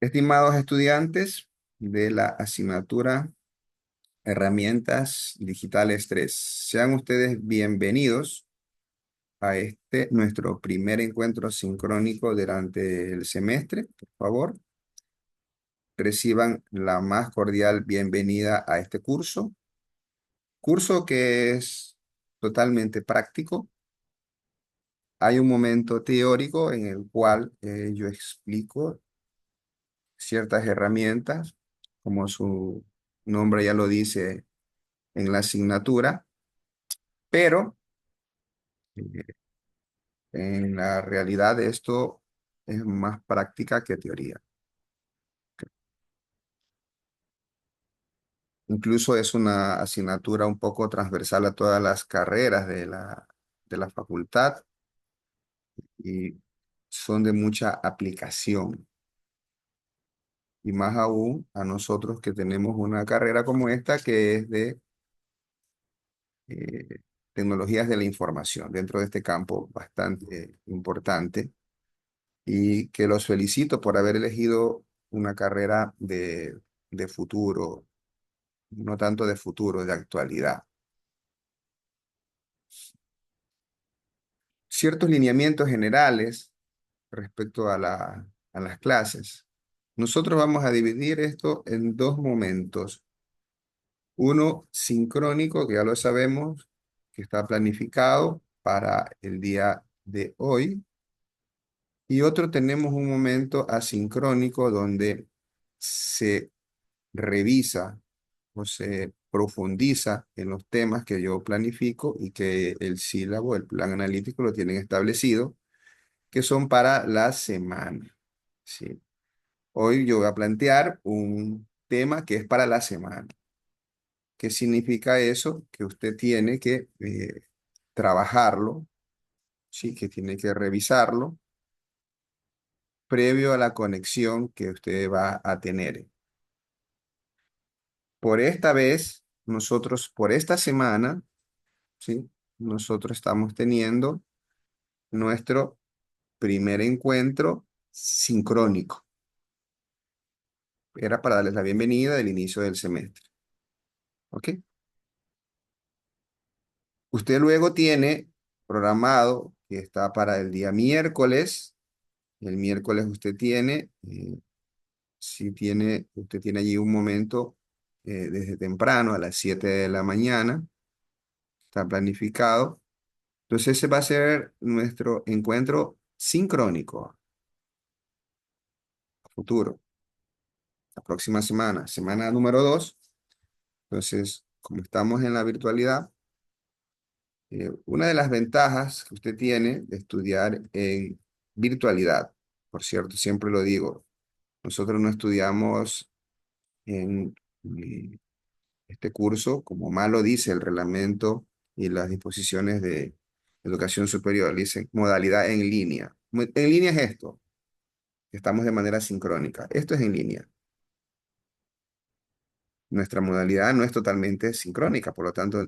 Estimados estudiantes de la asignatura Herramientas Digitales 3, sean ustedes bienvenidos a nuestro primer encuentro sincrónico durante el semestre. Por favor, reciban la más cordial bienvenida a este curso que es totalmente práctico. Hay un momento teórico en el cual yo explico ciertas herramientas, como su nombre ya lo dice en la asignatura, pero eh, en la realidad esto es más práctica que teoría. Incluso es una asignatura un poco transversal a todas las carreras de la facultad y son de mucha aplicación. Y más aún a nosotros que tenemos una carrera como esta que es de eh, tecnologías de la información, dentro de este campo bastante importante, y que los felicito por haber elegido una carrera de futuro, no tanto de futuro, de actualidad. Ciertos lineamientos generales respecto a las clases. Nosotros vamos a dividir esto en dos momentos. Uno sincrónico, que ya lo sabemos, que está planificado para el día de hoy. Y otro tenemos un momento asincrónico donde se revisa o se profundiza en los temas que yo planifico y que el sílabo, el plan analítico lo tienen establecido, que son para la semana. ¿Sí? Hoy yo voy a plantear un tema que es para la semana. ¿Qué significa eso? Que usted tiene que trabajarlo, ¿sí? Que tiene que revisarlo previo a la conexión que usted va a tener. Por esta vez, nosotros, por esta semana, ¿sí? Nosotros estamos teniendo nuestro primer encuentro sincrónico. Era para darles la bienvenida del inicio del semestre. ¿Ok? Usted luego tiene programado que está para el día miércoles. El miércoles usted tiene, si tiene, usted tiene allí un momento desde temprano a las 7 de la mañana. Está planificado. Entonces ese va a ser nuestro encuentro sincrónico a futuro. La próxima semana, semana número 2. Entonces, como estamos en la virtualidad, una de las ventajas que usted tiene de estudiar en virtualidad, por cierto, siempre lo digo, nosotros no estudiamos en este curso, como mal lo dice el reglamento y las disposiciones de educación superior, dicen modalidad en línea. En línea es esto, estamos de manera sincrónica. Esto es en línea. Nuestra modalidad no es totalmente sincrónica, por lo tanto,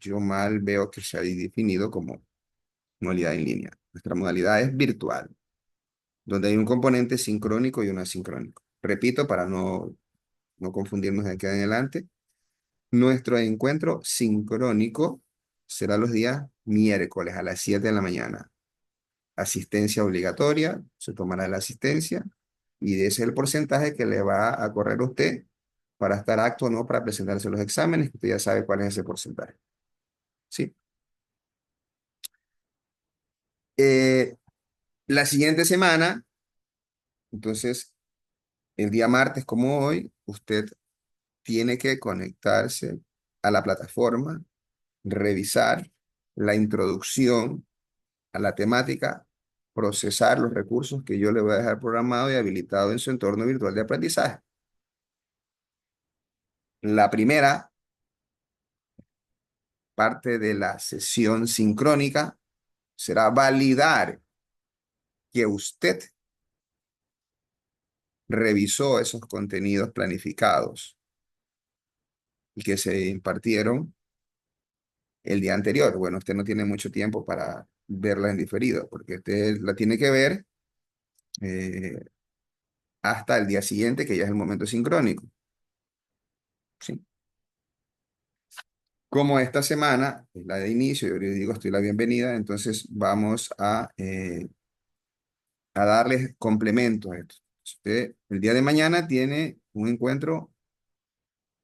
yo mal veo que se haya definido como modalidad en línea. Nuestra modalidad es virtual, donde hay un componente sincrónico y uno asincrónico. Repito, para no confundirnos de aquí en adelante, nuestro encuentro sincrónico será los días miércoles a las 7 de la mañana. Asistencia obligatoria, se tomará la asistencia y ese es el porcentaje que le va a correr a usted para estar apto o no para presentarse los exámenes, que usted ya sabe cuál es ese porcentaje. ¿Sí? Eh, la siguiente semana, entonces, el día martes como hoy, usted tiene que conectarse a la plataforma, revisar la introducción a la temática, procesar los recursos que yo le voy a dejar programado y habilitado en su entorno virtual de aprendizaje. La primera parte de la sesión sincrónica será validar que usted revisó esos contenidos planificados y que se impartieron el día anterior. Bueno, usted no tiene mucho tiempo para verla en diferido, porque usted la tiene que ver hasta el día siguiente, que ya es el momento sincrónico. ¿Sí? Como esta semana es la de inicio, yo les digo, estoy la bienvenida, entonces vamos a darles complemento a esto. Usted el día de mañana tiene un encuentro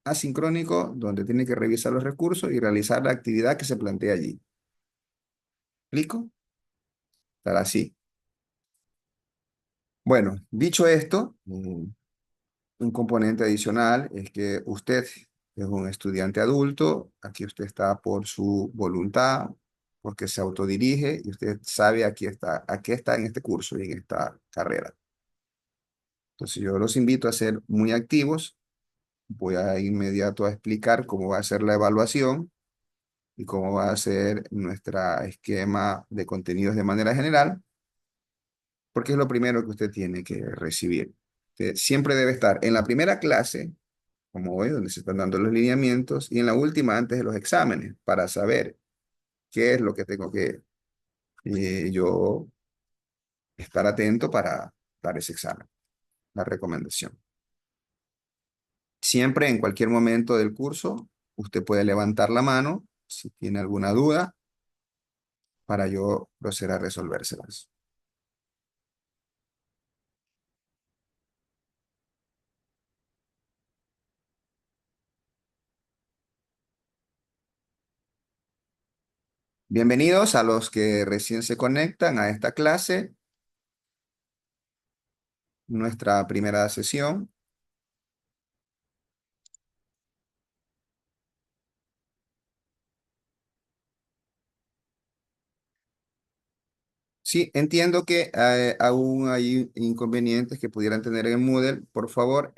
asincrónico donde tiene que revisar los recursos y realizar la actividad que se plantea allí. ¿Explico? Estará así. Bueno, dicho esto, un componente adicional es que usted es un estudiante adulto, aquí usted está por su voluntad, porque se autodirige y usted sabe a qué está en este curso y en esta carrera. Entonces yo los invito a ser muy activos. Voy a inmediato a explicar cómo va a ser la evaluación y cómo va a ser nuestra esquema de contenidos de manera general, porque es lo primero que usted tiene que recibir. Usted siempre debe estar en la primera clase, como hoy, donde se están dando los lineamientos, y en la última antes de los exámenes, para saber qué es lo que tengo que yo estar atento para dar ese examen, la recomendación. Siempre, en cualquier momento del curso, usted puede levantar la mano si tiene alguna duda para yo proceder a resolvérselas. Bienvenidos a los que recién se conectan a esta clase, nuestra primera sesión. Sí, entiendo que aún hay inconvenientes que pudieran tener en Moodle. Por favor,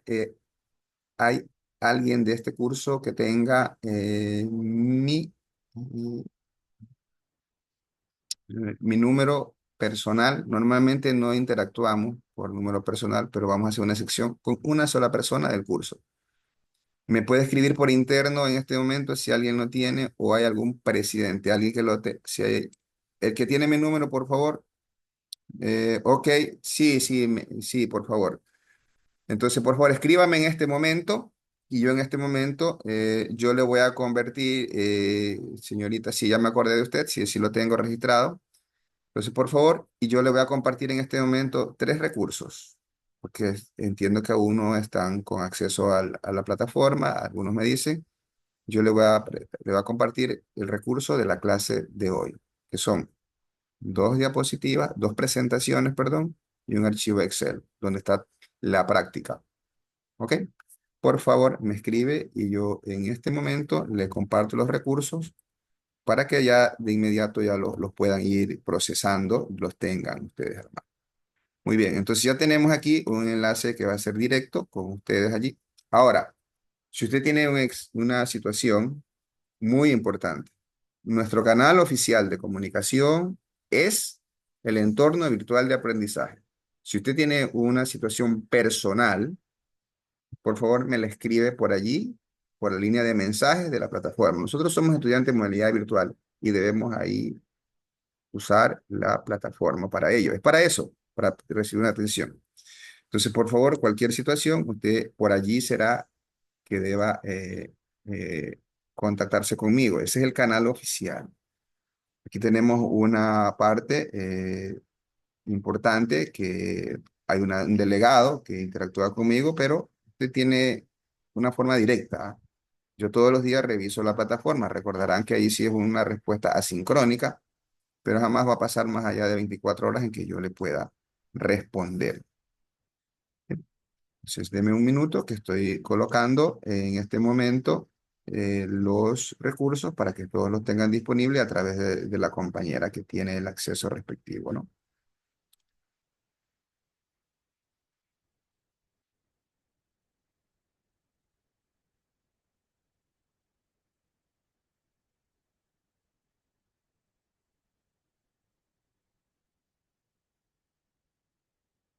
¿hay alguien de este curso que tenga mi número personal? Normalmente no interactuamos por número personal, pero vamos a hacer una sección con una sola persona del curso. Me puede escribir por interno en este momento si alguien lo tiene o hay algún presidente, alguien que lo te, si hay, el que tiene mi número, por favor. Ok, sí, sí, sí, por favor. Entonces, por favor, escríbame en este momento y yo en este momento yo le voy a convertir, señorita, si ya me acordé de usted, si lo tengo registrado. Entonces, por favor, y yo le voy a compartir en este momento tres recursos, porque entiendo que aún no están con acceso a la plataforma, algunos me dicen. Yo le voy a compartir el recurso de la clase de hoy, que son dos diapositivas, dos presentaciones, perdón, y un archivo Excel, donde está la práctica. ¿Ok? Por favor, me escribe y yo en este momento le comparto los recursos para que ya de inmediato ya los puedan ir procesando, los tengan ustedes, hermano. Muy bien, entonces ya tenemos aquí un enlace que va a ser directo con ustedes allí. Ahora, si usted tiene una situación muy importante, nuestro canal oficial de comunicación es el entorno virtual de aprendizaje. Si usted tiene una situación personal, por favor me la escribe por allí, por la línea de mensajes de la plataforma. Nosotros somos estudiantes de modalidad virtual y debemos ahí usar la plataforma para ello. Es para eso, para recibir una atención. Entonces, por favor, cualquier situación, usted por allí será que deba eh, contactarse conmigo. Ese es el canal oficial. Aquí tenemos una parte importante que hay un delegado que interactúa conmigo, pero usted tiene una forma directa. ¿Ah? Yo todos los días reviso la plataforma. Recordarán que ahí sí es una respuesta asincrónica, pero jamás va a pasar más allá de 24 horas en que yo le pueda responder. Entonces, deme un minuto que estoy colocando en este momento los recursos para que todos los tengan disponibles a través de la compañera que tiene el acceso respectivo, ¿no?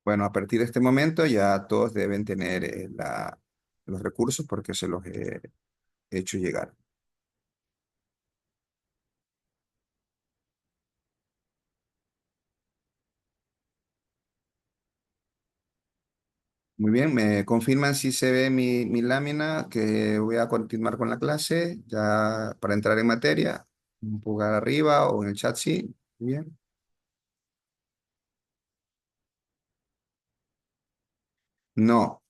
Bueno, a partir de este momento ya todos deben tener los recursos porque se los he hecho llegar. Muy bien, me confirman si se ve mi lámina, que voy a continuar con la clase, ya para entrar en materia, un poco arriba o en el chat, sí. Muy bien. No,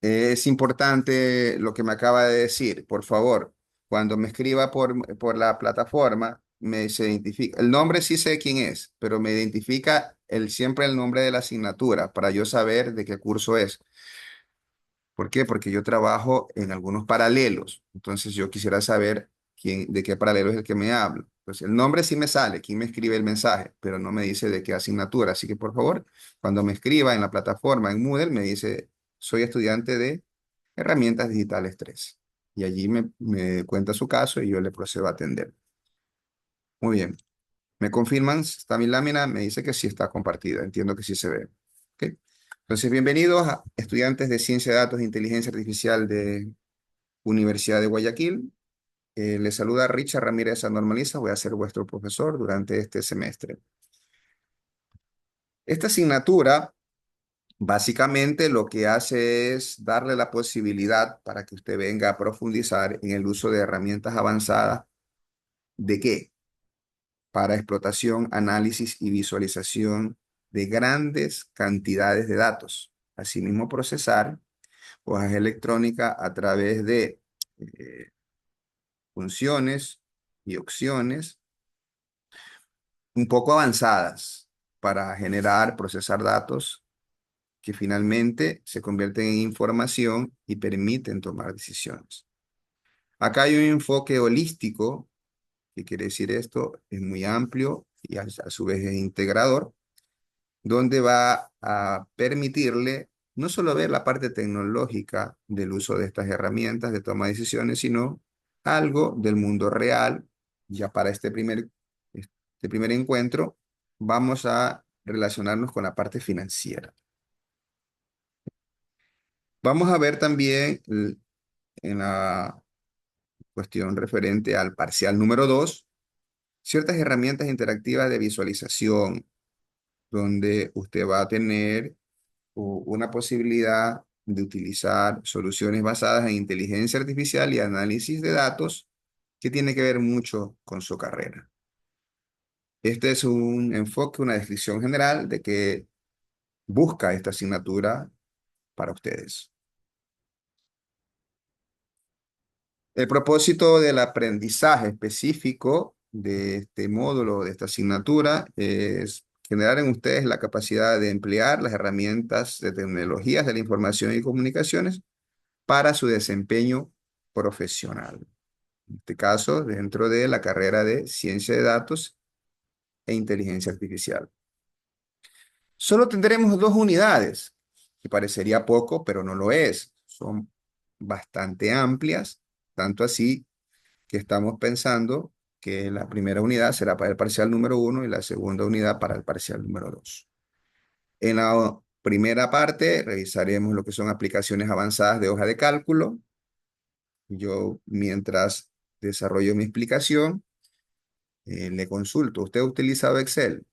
es importante lo que me acaba de decir. Por favor, cuando me escriba por la plataforma, me se identifica. El nombre sí sé quién es, pero me identifica siempre el nombre de la asignatura para yo saber de qué curso es. ¿Por qué? Porque yo trabajo en algunos paralelos. Entonces yo quisiera saber de qué paralelo es el que me habla. Entonces el nombre sí me sale, quién me escribe el mensaje, pero no me dice de qué asignatura. Así que por favor, cuando me escriba en la plataforma en Moodle, me dice, soy estudiante de Herramientas Digitales 3. Y allí me cuenta su caso y yo le procedo a atender. Muy bien. Me confirman, está mi lámina, me dice que sí está compartida. Entiendo que sí se ve. ¿Ok? Entonces, bienvenidos a estudiantes de Ciencia de Datos e Inteligencia Artificial de Universidad de Guayaquil. Les saluda Richard Ramírez Normaliza. Voy a ser vuestro profesor durante este semestre. Esta asignatura básicamente lo que hace es darle la posibilidad para que usted venga a profundizar en el uso de herramientas avanzadas. ¿De qué? Para explotación, análisis y visualización de grandes cantidades de datos. Asimismo, procesar hojas electrónicas a través de eh, funciones y opciones un poco avanzadas para generar, procesar datos que finalmente se convierten en información y permiten tomar decisiones. Acá hay un enfoque holístico. ¿Qué quiere decir esto? Es muy amplio y a su vez es integrador, donde va a permitirle no solo ver la parte tecnológica del uso de estas herramientas de toma de decisiones, sino algo del mundo real. Ya para este primer encuentro, vamos a relacionarnos con la parte financiera. Vamos a ver también en la cuestión referente al parcial número 2 ciertas herramientas interactivas de visualización, donde usted va a tener una posibilidad de utilizar soluciones basadas en inteligencia artificial y análisis de datos que tiene que ver mucho con su carrera. Este es un enfoque, una descripción general de qué busca esta asignatura para ustedes. El propósito del aprendizaje específico de este módulo, de esta asignatura, es generar en ustedes la capacidad de emplear las herramientas de tecnologías de la información y comunicaciones para su desempeño profesional. En este caso, dentro de la carrera de Ciencia de Datos e Inteligencia Artificial. Solo tendremos 2 unidades, que parecería poco, pero no lo es. Son bastante amplias, tanto así que estamos pensando que la primera unidad será para el parcial número 1 y la segunda unidad para el parcial número 2. En la primera parte revisaremos lo que son aplicaciones avanzadas de hoja de cálculo. Yo, mientras desarrollo mi explicación, le consulto. ¿Usted ha utilizado Excel?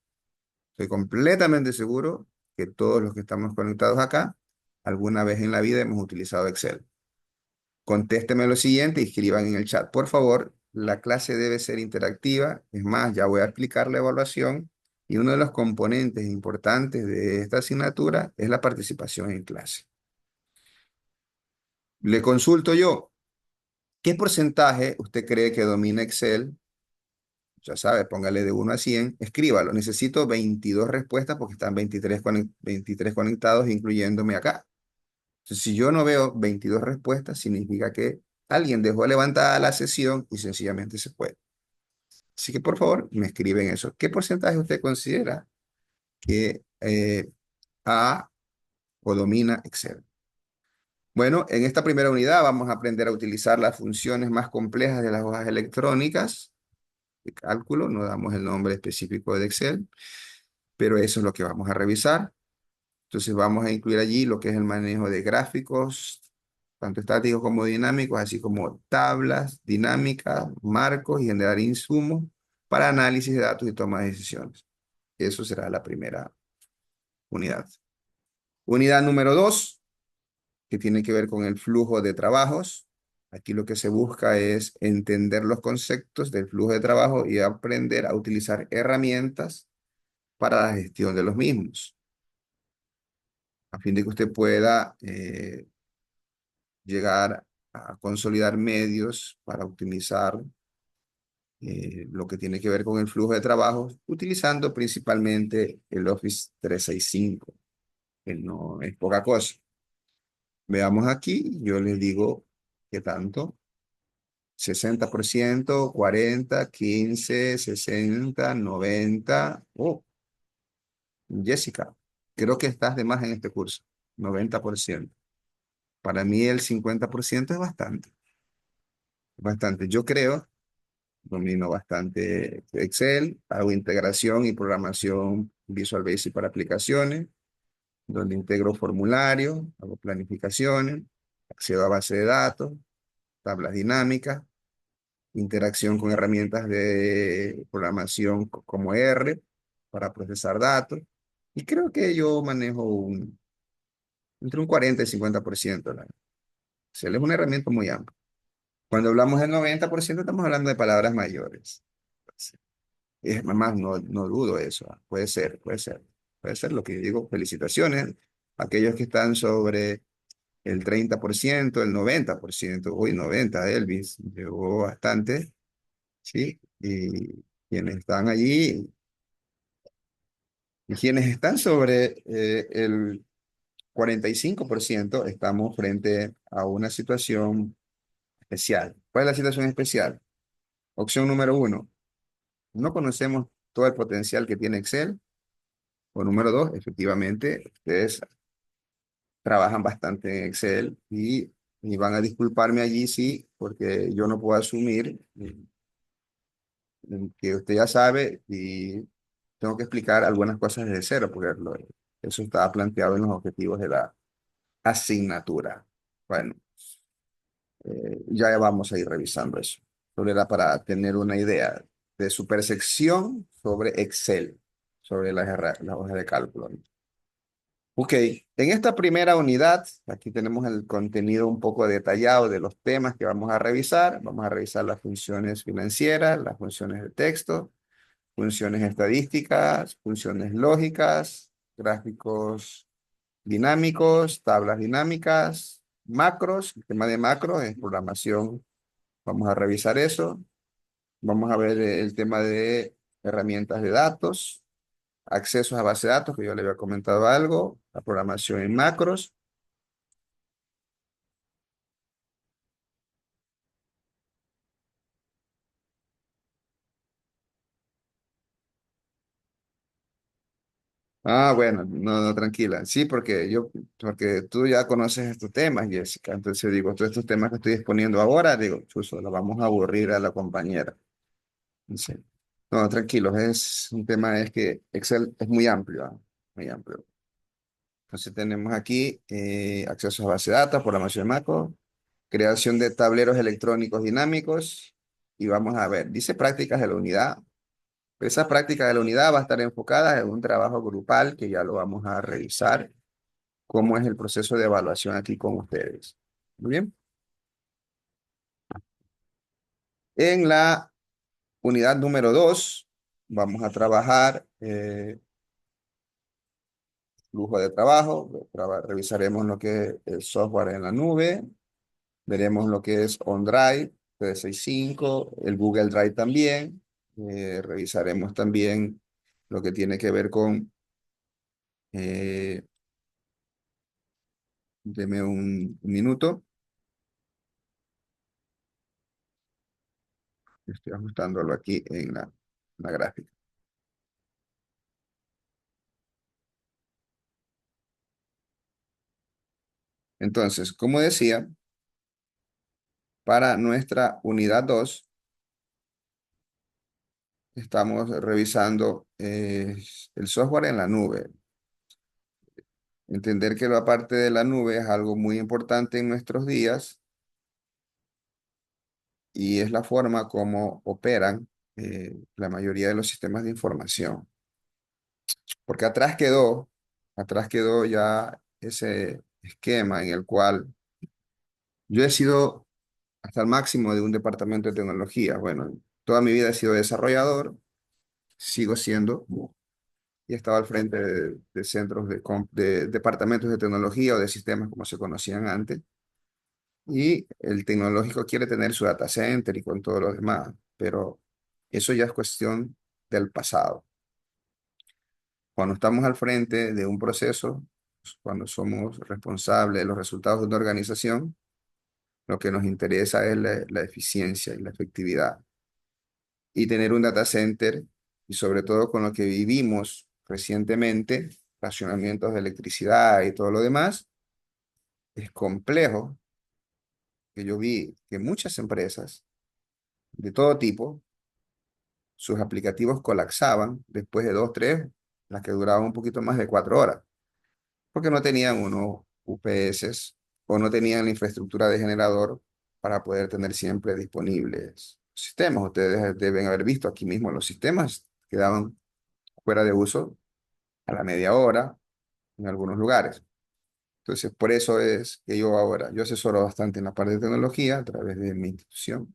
Estoy completamente seguro que todos los que estamos conectados acá, alguna vez en la vida hemos utilizado Excel. Contésteme lo siguiente y escriban en el chat. Por favor, la clase debe ser interactiva. Es más, ya voy a explicar la evaluación y uno de los componentes importantes de esta asignatura es la participación en clase. Le consulto yo, ¿qué porcentaje usted cree que domina Excel? Ya sabe, póngale de 1 a 100, escríbalo. Necesito 22 respuestas porque están 23 conectados, incluyéndome acá. Entonces, si yo no veo 22 respuestas, significa que alguien dejó levantada la sesión y sencillamente se fue. Así que, por favor, me escriben eso. ¿Qué porcentaje usted considera que ha o domina Excel? Bueno, en esta primera unidad vamos a aprender a utilizar las funciones más complejas de las hojas electrónicas de cálculo. No damos el nombre específico de Excel, pero eso es lo que vamos a revisar. Entonces vamos a incluir allí lo que es el manejo de gráficos, tanto estáticos como dinámicos, así como tablas dinámicas, marcos y generar insumos para análisis de datos y toma de decisiones. Eso será la primera unidad. Unidad número 2. que tiene que ver con el flujo de trabajos. Aquí lo que se busca es entender los conceptos del flujo de trabajo y aprender a utilizar herramientas para la gestión de los mismos, a fin de que usted pueda llegar a consolidar medios para optimizar lo que tiene que ver con el flujo de trabajo, utilizando principalmente el Office 365, que no es poca cosa. Veamos aquí, yo les digo qué tanto. 60%, 40, 15, 60, 90. Oh, Jessica, creo que estás de más en este curso. 90%. Para mí el 50% es bastante. Bastante. Yo creo, domino bastante Excel, hago integración y programación Visual Basic para aplicaciones, donde integro formularios, hago planificaciones, accedo a base de datos, tablas dinámicas, interacción con herramientas de programación como R para procesar datos. Y creo que yo manejo entre un 40 y 50%. Excel es una herramienta muy amplia. Cuando hablamos del 90% estamos hablando de palabras mayores. Es más, no dudo eso. Puede ser, puede ser. Puede ser lo que yo digo. Felicitaciones. Aquellos que están sobre el 30%, el 90%. Uy, 90, Elvis. Llegó bastante. ¿Sí? Y quienes están allí, y quienes están sobre el 45%, estamos frente a una situación especial. ¿Cuál es la situación especial? Opción número uno, no conocemos todo el potencial que tiene Excel. O número dos, efectivamente, ustedes trabajan bastante en Excel y van a disculparme allí, sí, porque yo no puedo asumir que usted ya sabe y tengo que explicar algunas cosas desde cero, porque eso estaba planteado en los objetivos de la asignatura. Bueno, ya vamos a ir revisando eso. Solo era para tener una idea de su percepción sobre Excel, sobre las hojas de cálculo. Ok, en esta primera unidad, aquí tenemos el contenido un poco detallado de los temas que vamos a revisar. Vamos a revisar las funciones financieras, las funciones de texto, funciones estadísticas, funciones lógicas, gráficos dinámicos, tablas dinámicas, macros. El tema de macros es programación. Vamos a revisar eso. Vamos a ver el tema de herramientas de datos, accesos a base de datos, que yo le había comentado algo, la programación en macros. Ah, bueno, no, tranquila. Sí, porque tú ya conoces estos temas, Jessica. Entonces digo, todos estos temas que estoy exponiendo ahora, digo, chuso, la vamos a aburrir a la compañera. Sí. No, tranquilos, es un tema, es que Excel es muy amplio, muy amplio. Entonces tenemos aquí acceso a base de datos, programación de macro, creación de tableros electrónicos dinámicos, y vamos a ver, dice prácticas de la unidad. Esa práctica de la unidad va a estar enfocada en un trabajo grupal que ya lo vamos a revisar, cómo es el proceso de evaluación aquí con ustedes. Muy bien. En la unidad número 2 vamos a trabajar flujo de trabajo, revisaremos lo que es el software en la nube, veremos lo que es OneDrive, 365, el Google Drive también, revisaremos también lo que tiene que ver con, eh, deme un minuto, estoy ajustándolo aquí en la gráfica. Entonces, como decía, para nuestra unidad 2 estamos revisando el software en la nube. Entender que la parte de la nube es algo muy importante en nuestros días y es la forma como operan la mayoría de los sistemas de información. Porque atrás quedó ya esquema en el cual yo he sido hasta el máximo de un departamento de tecnología. Bueno, toda mi vida he sido desarrollador, sigo siendo, y he estado al frente de centros de departamentos de tecnología o de sistemas como se conocían antes. Y el tecnológico quiere tener su data center y con todo lo demás, pero eso ya es cuestión del pasado. Cuando estamos al frente de un proceso, cuando somos responsables de los resultados de una organización, lo que nos interesa es la eficiencia y la efectividad. Y tener un data center, y sobre todo con lo que vivimos recientemente, racionamientos de electricidad y todo lo demás, es complejo, que yo vi que muchas empresas de todo tipo, sus aplicativos colapsaban después de 2, 3, las que duraban un poquito más de 4 horas, porque no tenían unos UPS o no tenían la infraestructura de generador para poder tener siempre disponibles sistemas. Ustedes deben haber visto aquí mismo los sistemas quedaban fuera de uso a la media hora en algunos lugares. Entonces, por eso es que yo asesoro bastante en la parte de tecnología a través de mi institución.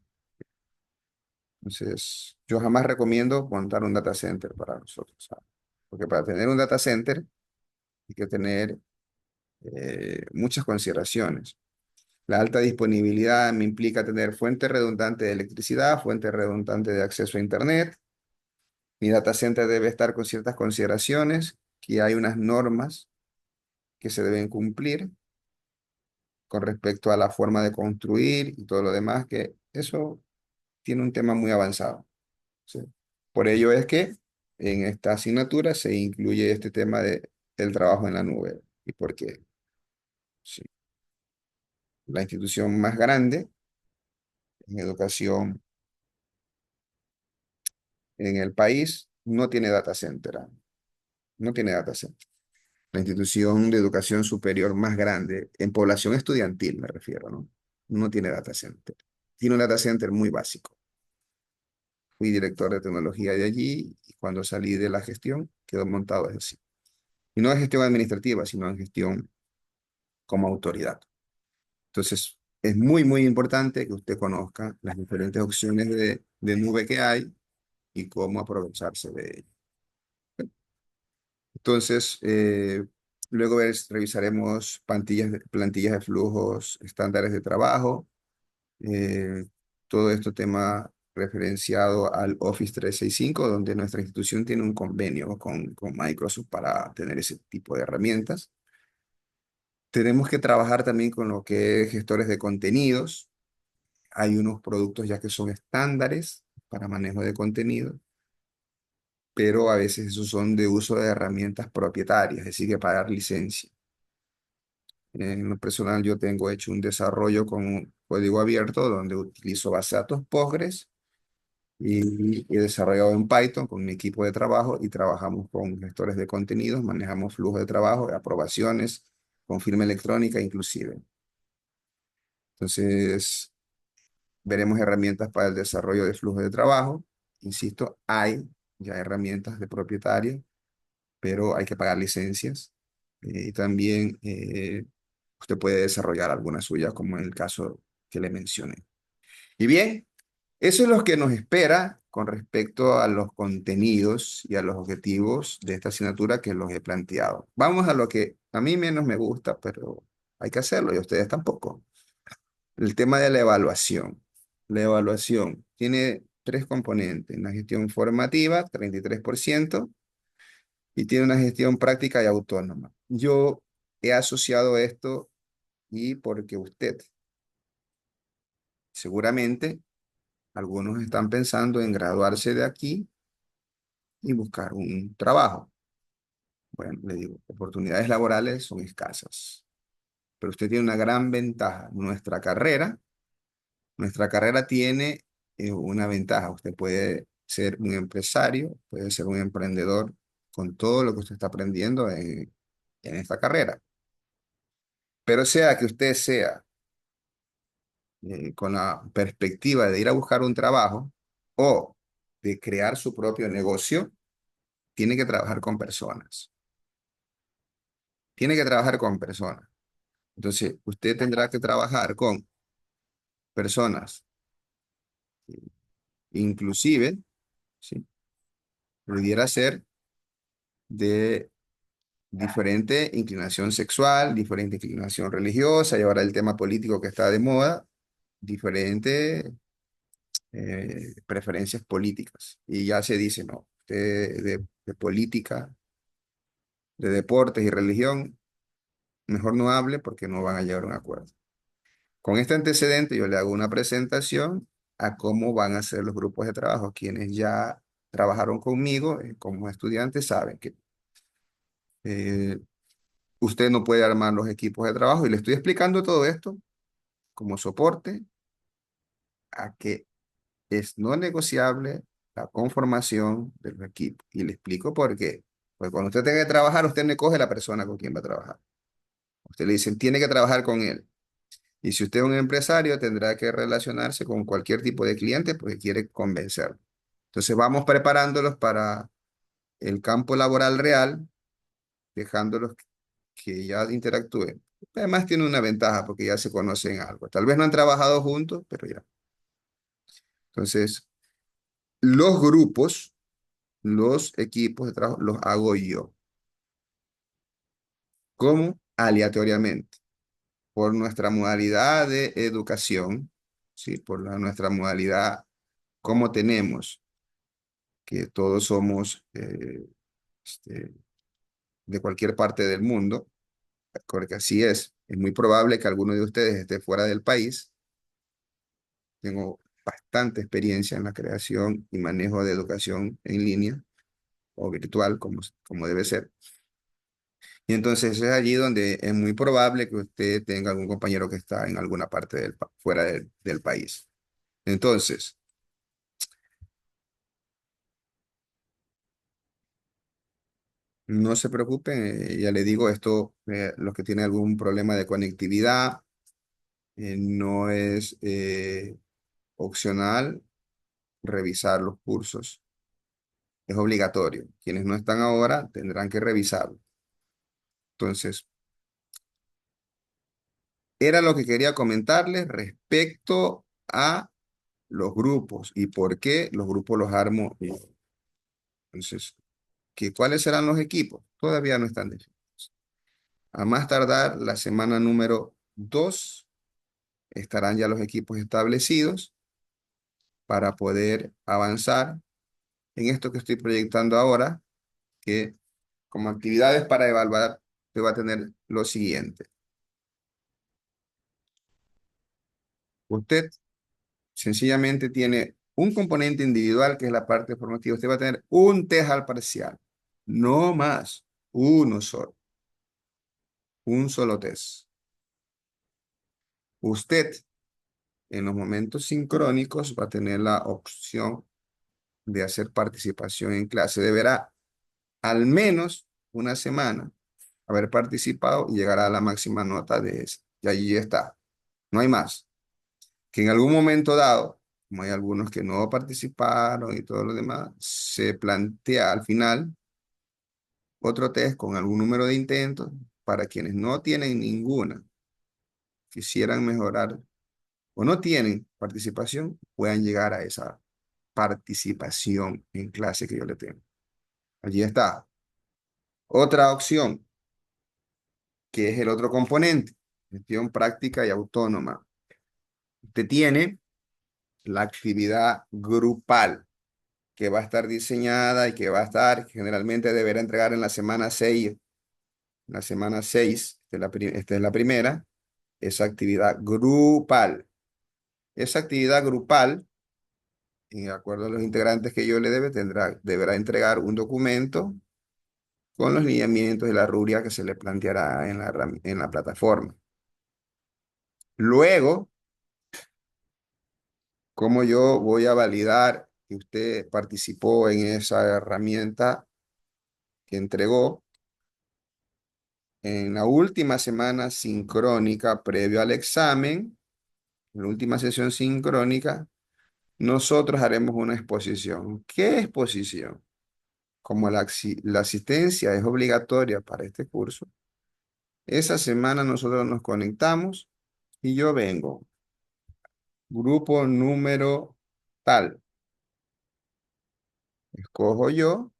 Entonces, yo jamás recomiendo montar un data center para nosotros, ¿sabes? Porque para tener un data center hay que tener muchas consideraciones. La alta disponibilidad me implica tener fuente redundante de electricidad, fuente redundante de acceso a Internet. Mi data center debe estar con ciertas consideraciones, que hay unas normas que se deben cumplir con respecto a la forma de construir y todo lo demás, que eso tiene un tema muy avanzado. ¿Sí? Por ello es que en esta asignatura se incluye este tema del trabajo en la nube. Y porque sí, la institución más grande en educación en el país no tiene data center. No tiene data center. La institución de educación superior más grande, en población estudiantil me refiero, ¿no? No tiene data center. Tiene un data center muy básico. Fui director de tecnología de allí y cuando salí de la gestión quedó montado así. Y no es gestión administrativa, sino en gestión como autoridad. Entonces, es muy, muy importante que usted conozca las diferentes opciones de nube que hay y cómo aprovecharse de ello. Entonces, luego revisaremos plantillas de flujos, estándares de trabajo, eh, todo esto tema referenciado al Office 365, donde nuestra institución tiene un convenio con Microsoft para tener ese tipo de herramientas. Tenemos que trabajar también con lo que es gestores de contenidos. Hay unos productos ya que son estándares para manejo de contenido, pero a veces esos son de uso de herramientas propietarias, es decir, que pagar licencia. En lo personal, yo tengo hecho un desarrollo con un código abierto donde utilizo base de datos Postgres y he desarrollado en Python con mi equipo de trabajo y trabajamos con gestores de contenidos, manejamos flujo de trabajo, aprobaciones, con firma electrónica inclusive. Entonces, veremos herramientas para el desarrollo de flujo de trabajo. Insisto, hay ya herramientas de propietario, pero hay que pagar licencias. Y también usted puede desarrollar algunas suyas, como en el caso que le mencioné. Y bien, eso es lo que nos espera con respecto a los contenidos y a los objetivos de esta asignatura que los he planteado. Vamos a lo que a mí menos me gusta, pero hay que hacerlo y a ustedes tampoco. El tema de la evaluación. La evaluación tiene tres componentes. Una gestión formativa, 33%, y tiene una gestión práctica y autónoma. Yo he asociado esto y porque usted, seguramente, algunos están pensando en graduarse de aquí y buscar un trabajo. Bueno, le digo, oportunidades laborales son escasas, pero usted tiene una gran ventaja. Nuestra carrera tiene una ventaja. Usted puede ser un empresario, puede ser un emprendedor con todo lo que usted está aprendiendo en esta carrera. Pero sea que usted sea con la perspectiva de ir a buscar un trabajo o de crear su propio negocio, tiene que trabajar con personas. Tiene que trabajar con personas. Entonces, usted tendrá que trabajar con personas, inclusive, ¿sí? Pudiera ser de diferente inclinación sexual, diferente inclinación religiosa, y ahora el tema político que está de moda, diferentes preferencias políticas. Y ya se dice, no, usted de política, de deportes y religión, mejor no hable porque no van a llegar a un acuerdo. Con este antecedente yo le hago una presentación a cómo van a ser los grupos de trabajo. Quienes ya trabajaron conmigo como estudiantes saben que eh, usted no puede armar los equipos de trabajo y le estoy explicando todo esto como soporte a que es no negociable la conformación de los equipos. Y le explico por qué. Porque cuando usted tenga que trabajar, usted no coge la persona con quien va a trabajar. Usted le dicen, tiene que trabajar con él. Y si usted es un empresario, tendrá que relacionarse con cualquier tipo de cliente porque quiere convencerlo. Entonces vamos preparándolos para el campo laboral real, dejándolos que ya interactúen. Además tiene una ventaja porque ya se conocen algo. Tal vez no han trabajado juntos, pero ya. Entonces, los grupos, los equipos de trabajo, los hago yo. ¿Cómo? Aleatoriamente. Por nuestra modalidad de educación, ¿sí? Por nuestra modalidad, como tenemos que todos somos este, de cualquier parte del mundo, porque así es muy probable que alguno de ustedes esté fuera del país. Tengo bastante experiencia en la creación y manejo de educación en línea o virtual, como debe ser. Y entonces es allí donde es muy probable que usted tenga algún compañero que está en alguna parte fuera del país. Entonces, no se preocupen, ya le digo esto, los que tienen algún problema de conectividad, no es opcional revisar los cursos. Es obligatorio. Quienes no están ahora tendrán que revisarlo. Entonces, era lo que quería comentarles respecto a los grupos y por qué los grupos los armo. Entonces, ¿cuáles serán los equipos? Todavía no están definidos. A más tardar, la semana número 2 estarán ya los equipos establecidos para poder avanzar en esto que estoy proyectando ahora, que como actividades para evaluar, te va a tener lo siguiente. Usted sencillamente tiene un componente individual que es la parte formativa. Usted va a tener un test al parcial, no más, uno solo, un solo test. Usted en los momentos sincrónicos va a tener la opción de hacer participación en clase. Deberá al menos una semana haber participado y llegará a la máxima nota de ese. Y allí está. No hay más. Que en algún momento dado, como hay algunos que no participaron y todo lo demás, se plantea al final otro test con algún número de intentos para quienes no tienen ninguna, quisieran mejorar o no tienen participación, puedan llegar a esa participación en clase que yo le tengo. Allí está. Otra opción, que es el otro componente, gestión práctica y autónoma. Usted tiene la actividad grupal que va a estar diseñada y que va a estar, generalmente deberá entregar en la semana 6. La semana 6, esta es la primera, esa actividad grupal. Esa actividad grupal, de acuerdo a los integrantes que yo le deberá entregar un documento con los lineamientos de la rúbrica que se le planteará en la plataforma. Luego, ¿cómo yo voy a validar que usted participó en esa herramienta que entregó? En la última semana sincrónica previo al examen, en la última sesión sincrónica, nosotros haremos una exposición. ¿Qué exposición? Como la asistencia es obligatoria para este curso, Esa semana nosotros nos conectamos y yo vengo, grupo número tal, escojo yo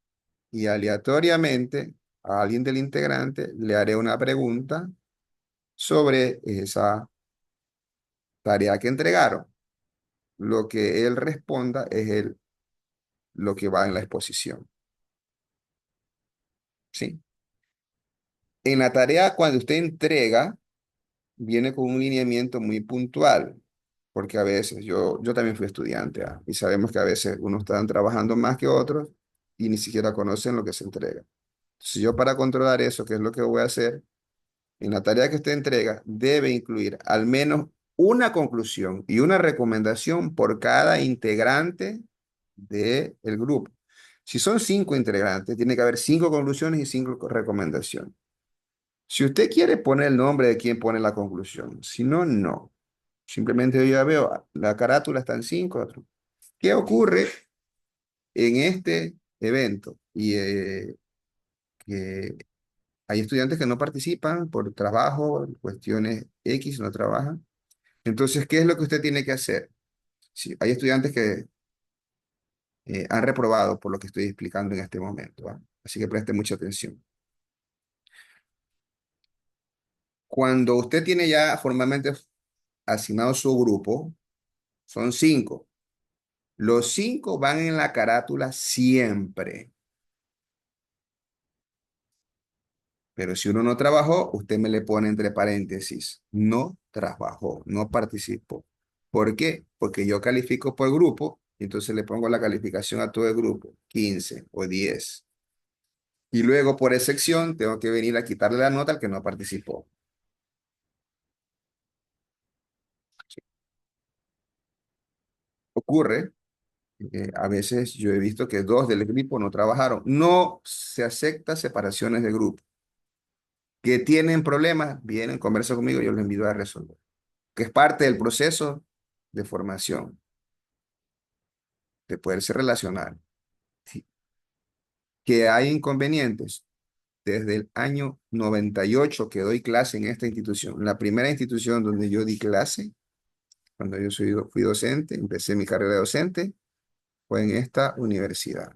y aleatoriamente a alguien del integrante le haré una pregunta sobre esa tarea que entregaron. Lo que él responda es lo que va en la exposición. ¿Sí? En la tarea, cuando usted entrega, viene con un lineamiento muy puntual, porque a veces yo también fui estudiante, y sabemos que a veces unos están trabajando más que otros y ni siquiera conocen lo que se entrega. Si yo para controlar eso, ¿qué es lo que voy a hacer? En la tarea que usted entrega, debe incluir al menos una conclusión y una recomendación por cada integrante del grupo. Si son 5 integrantes, tiene que haber 5 conclusiones y 5 recomendaciones. Si usted quiere poner el nombre de quien pone la conclusión, si no, no. Simplemente yo ya veo, la carátula está en 5. ¿Qué ocurre en este evento? Y que hay estudiantes que no participan por trabajo, cuestiones X, no trabajan. Entonces, ¿qué es lo que usted tiene que hacer? Sí, hay estudiantes que han reprobado por lo que estoy explicando en este momento, ¿va? Así que preste mucha atención. Cuando usted tiene ya formalmente asignado su grupo, son 5. Los 5 van en la carátula siempre. Pero si uno no trabajó, usted me le pone entre paréntesis, no trabajó, no participó. ¿Por qué? Porque yo califico por grupo, y entonces le pongo la calificación a todo el grupo, 15 o 10. Y luego por excepción tengo que venir a quitarle la nota al que no participó. Ocurre, a veces yo he visto que 2 del equipo no trabajaron. No se acepta separaciones de grupo. Que tienen problemas, vienen, conversan conmigo, yo los invito a resolver. Que es parte del proceso de formación, de poderse relacionar. Sí. Que hay inconvenientes. Desde el año 98 que doy clase en esta institución, la primera institución donde yo di clase, cuando fui docente, empecé mi carrera de docente, fue en esta universidad,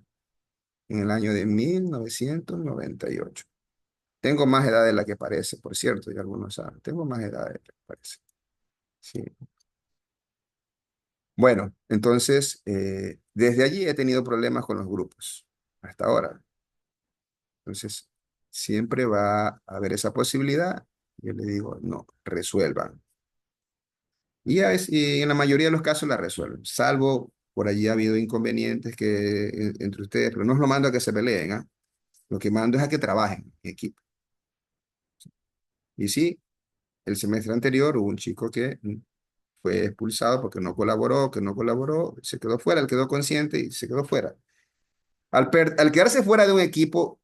en el año de 1998. Tengo más edad de la que parece, por cierto, y algunos saben, tengo más edad de la que parece. Sí. Bueno, entonces, desde allí he tenido problemas con los grupos, hasta ahora. Entonces, siempre va a haber esa posibilidad. Yo le digo, no, resuelvan. Y en la mayoría de los casos la resuelven, salvo por allí ha habido inconvenientes que entre ustedes, pero no los mando a que se peleen, ¿ah? Lo que mando es a que trabajen en equipo. Y sí, el semestre anterior hubo un chico que fue expulsado porque no colaboró, se quedó fuera, él quedó consciente y se quedó fuera. Al quedarse fuera de un equipo,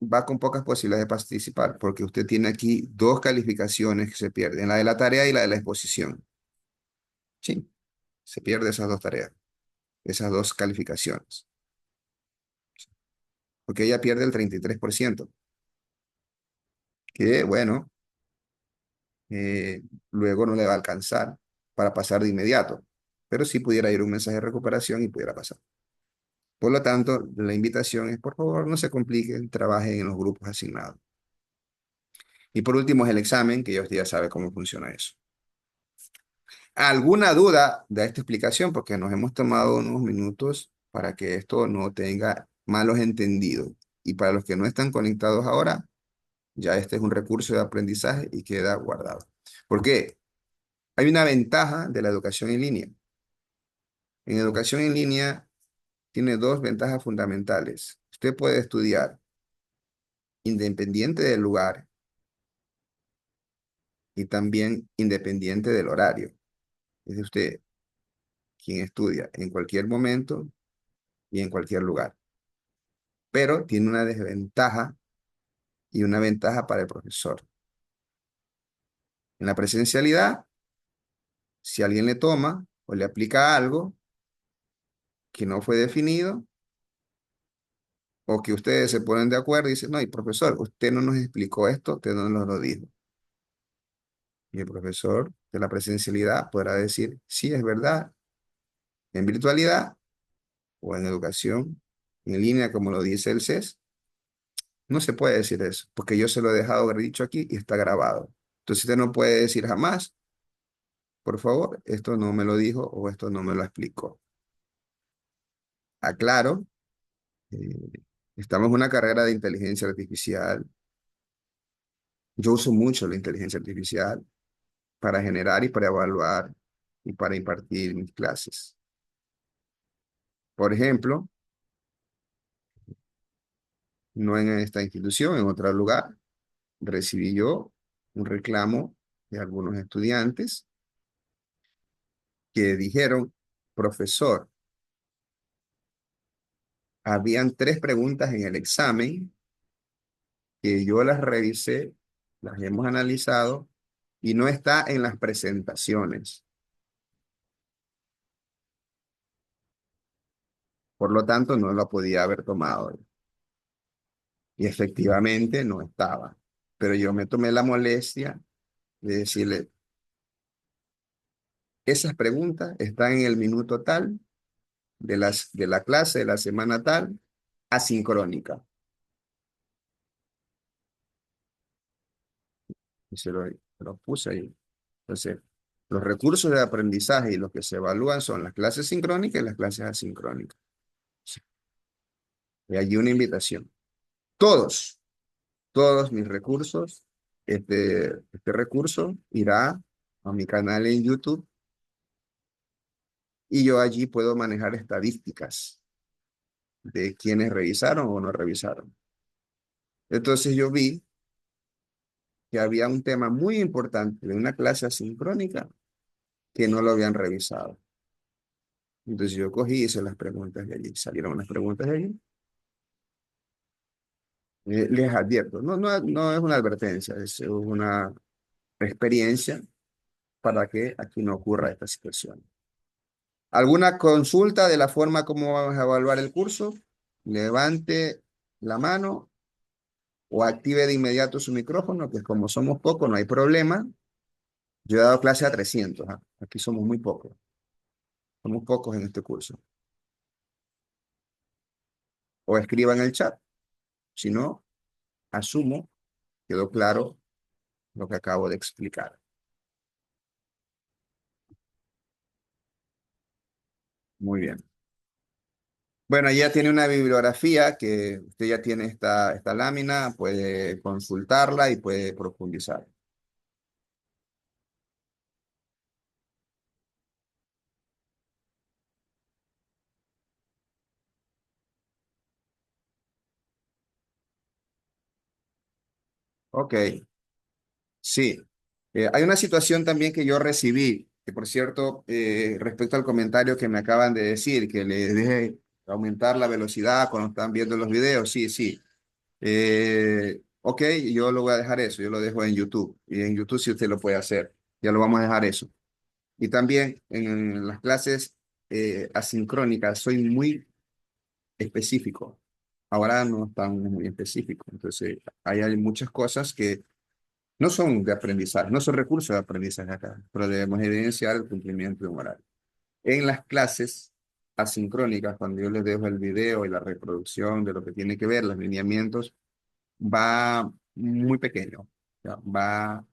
va con pocas posibilidades de participar, porque usted tiene aquí 2 calificaciones que se pierden, la de la tarea y la de la exposición. Sí, se pierde esas 2 tareas, esas 2 calificaciones, porque ella pierde el 33%, que bueno, luego no le va a alcanzar para pasar de inmediato, pero sí pudiera ir un mensaje de recuperación y pudiera pasar. Por lo tanto, la invitación es, por favor, no se compliquen, trabajen en los grupos asignados. Y por último es el examen, que ya sabe cómo funciona eso. ¿Alguna duda de esta explicación? Porque nos hemos tomado unos minutos para que esto no tenga malos entendidos. Y para los que no están conectados ahora, ya este es un recurso de aprendizaje y queda guardado. ¿Por qué? Hay una ventaja de la educación en línea. En educación en línea tiene 2 ventajas fundamentales. Usted puede estudiar independiente del lugar y también independiente del horario. Es usted quien estudia en cualquier momento y en cualquier lugar. Pero tiene una desventaja y una ventaja para el profesor. En la presencialidad, si alguien le toma o le aplica algo que no fue definido o que ustedes se ponen de acuerdo y dicen, no, y profesor, usted no nos explicó esto, usted no nos lo dijo. Y el profesor de la presencialidad podrá decir, sí, es verdad, en virtualidad o en educación en línea, como lo dice el CES, no se puede decir eso, porque yo se lo he dejado haber dicho aquí y está grabado. Entonces usted no puede decir jamás, por favor, esto no me lo dijo o esto no me lo explicó. Aclaro, eh, estamos en una carrera de inteligencia artificial. Yo uso mucho la inteligencia artificial para generar y para evaluar y para impartir mis clases. Por ejemplo, no en esta institución, en otro lugar, recibí yo un reclamo de algunos estudiantes que dijeron, profesor, habían 3 preguntas en el examen que yo las revisé, las hemos analizado y no está en las presentaciones. Por lo tanto, no lo podía haber tomado. Y efectivamente no estaba. Pero yo me tomé la molestia de decirle, esas preguntas están en el minuto tal de la clase de la semana tal, asincrónica. Y se lo puse ahí. Entonces, los recursos de aprendizaje y los que se evalúan son las clases sincrónicas y las clases asincrónicas. Y allí una invitación. Todos, todos mis recursos, este recurso irá a mi canal en YouTube y yo allí puedo manejar estadísticas de quienes revisaron o no revisaron. Entonces yo vi que había un tema muy importante de una clase asincrónica que no lo habían revisado. Entonces yo cogí y hice las preguntas de allí. Salieron unas preguntas de allí. Les advierto, no es una advertencia, es una experiencia para que aquí no ocurra esta situación. ¿Alguna consulta de la forma como vamos a evaluar el curso? Levante la mano o active de inmediato su micrófono, que como somos pocos no hay problema. Yo he dado clase a 300, ¿ah? Aquí somos pocos en este curso. O escriba en el chat, si no, asumo, quedó claro lo que acabo de explicar. Muy bien. Bueno, ya tiene una bibliografía que usted ya tiene esta lámina, puede consultarla y puede profundizar. Ok, sí. Hay una situación también que yo recibí, que por cierto, respecto al comentario que me acaban de decir, que le deje aumentar la velocidad cuando están viendo los videos. Sí, sí. Ok, yo lo voy a dejar eso, yo lo dejo en YouTube. Y en YouTube sí usted lo puede hacer. Ya lo vamos a dejar eso. Y también en las clases asincrónicas soy muy específico. Ahora no están muy específico. Entonces, ahí hay muchas cosas que no son de aprendizaje, no son recursos de aprendizaje acá, pero debemos evidenciar el cumplimiento de un horario. En las clases asincrónicas, cuando yo les dejo el video y la reproducción de lo que tiene que ver, los lineamientos, va muy pequeño, ¿ya? Va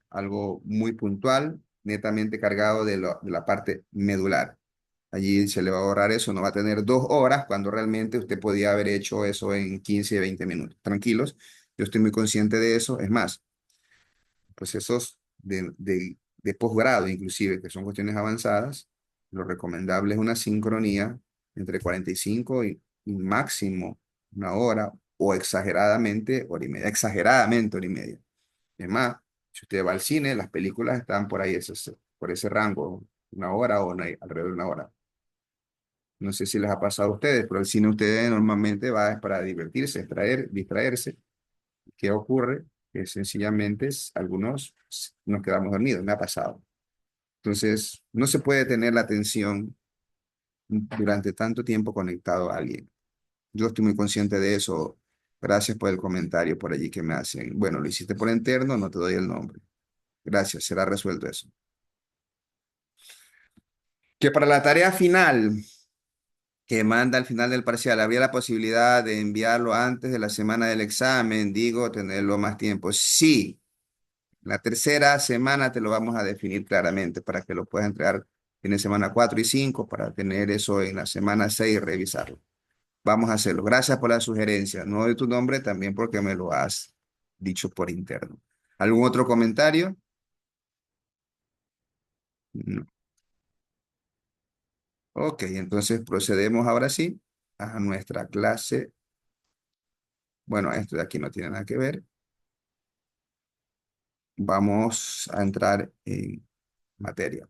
algo muy puntual, netamente cargado de la parte medular. Allí se le va a ahorrar eso, no va a tener 2 horas cuando realmente usted podía haber hecho eso en 15, 20 minutos. Tranquilos, yo estoy muy consciente de eso. Es más, procesos de posgrado, inclusive, que son cuestiones avanzadas, lo recomendable es una sincronía entre 45 y máximo 1 hora o exageradamente hora y media. Es más, si usted va al cine, las películas están por ahí, por ese rango, 1 hora o alrededor de 1 hora. No sé si les ha pasado a ustedes, pero al cine ustedes normalmente va para divertirse, distraerse. ¿Qué ocurre? Que sencillamente algunos nos quedamos dormidos, me ha pasado. Entonces, no se puede tener la atención durante tanto tiempo conectado a alguien. Yo estoy muy consciente de eso. Gracias por el comentario por allí que me hacen. Bueno, lo hiciste por interno, no te doy el nombre. Gracias, será resuelto eso. Que para la tarea final que manda al final del parcial, habría la posibilidad de enviarlo antes de la semana del examen, digo, tenerlo más tiempo. Sí, la tercera semana te lo vamos a definir claramente para que lo puedas entregar en la semana 4 y 5 para tener eso en la semana 6 y revisarlo. Vamos a hacerlo. Gracias por la sugerencia. No doy tu nombre también porque me lo has dicho por interno. ¿Algún otro comentario? No. Ok, entonces procedemos ahora sí a nuestra clase. Bueno, esto de aquí no tiene nada que ver. Vamos a entrar en materia.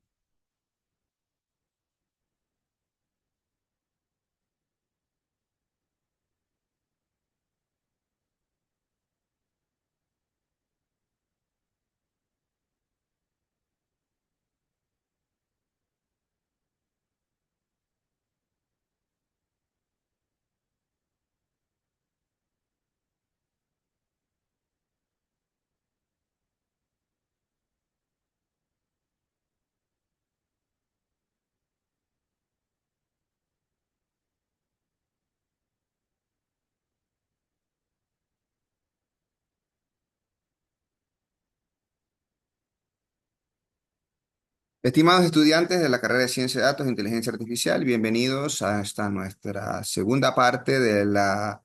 Estimados estudiantes de la carrera de Ciencia de Datos e Inteligencia Artificial, bienvenidos a esta nuestra segunda parte de la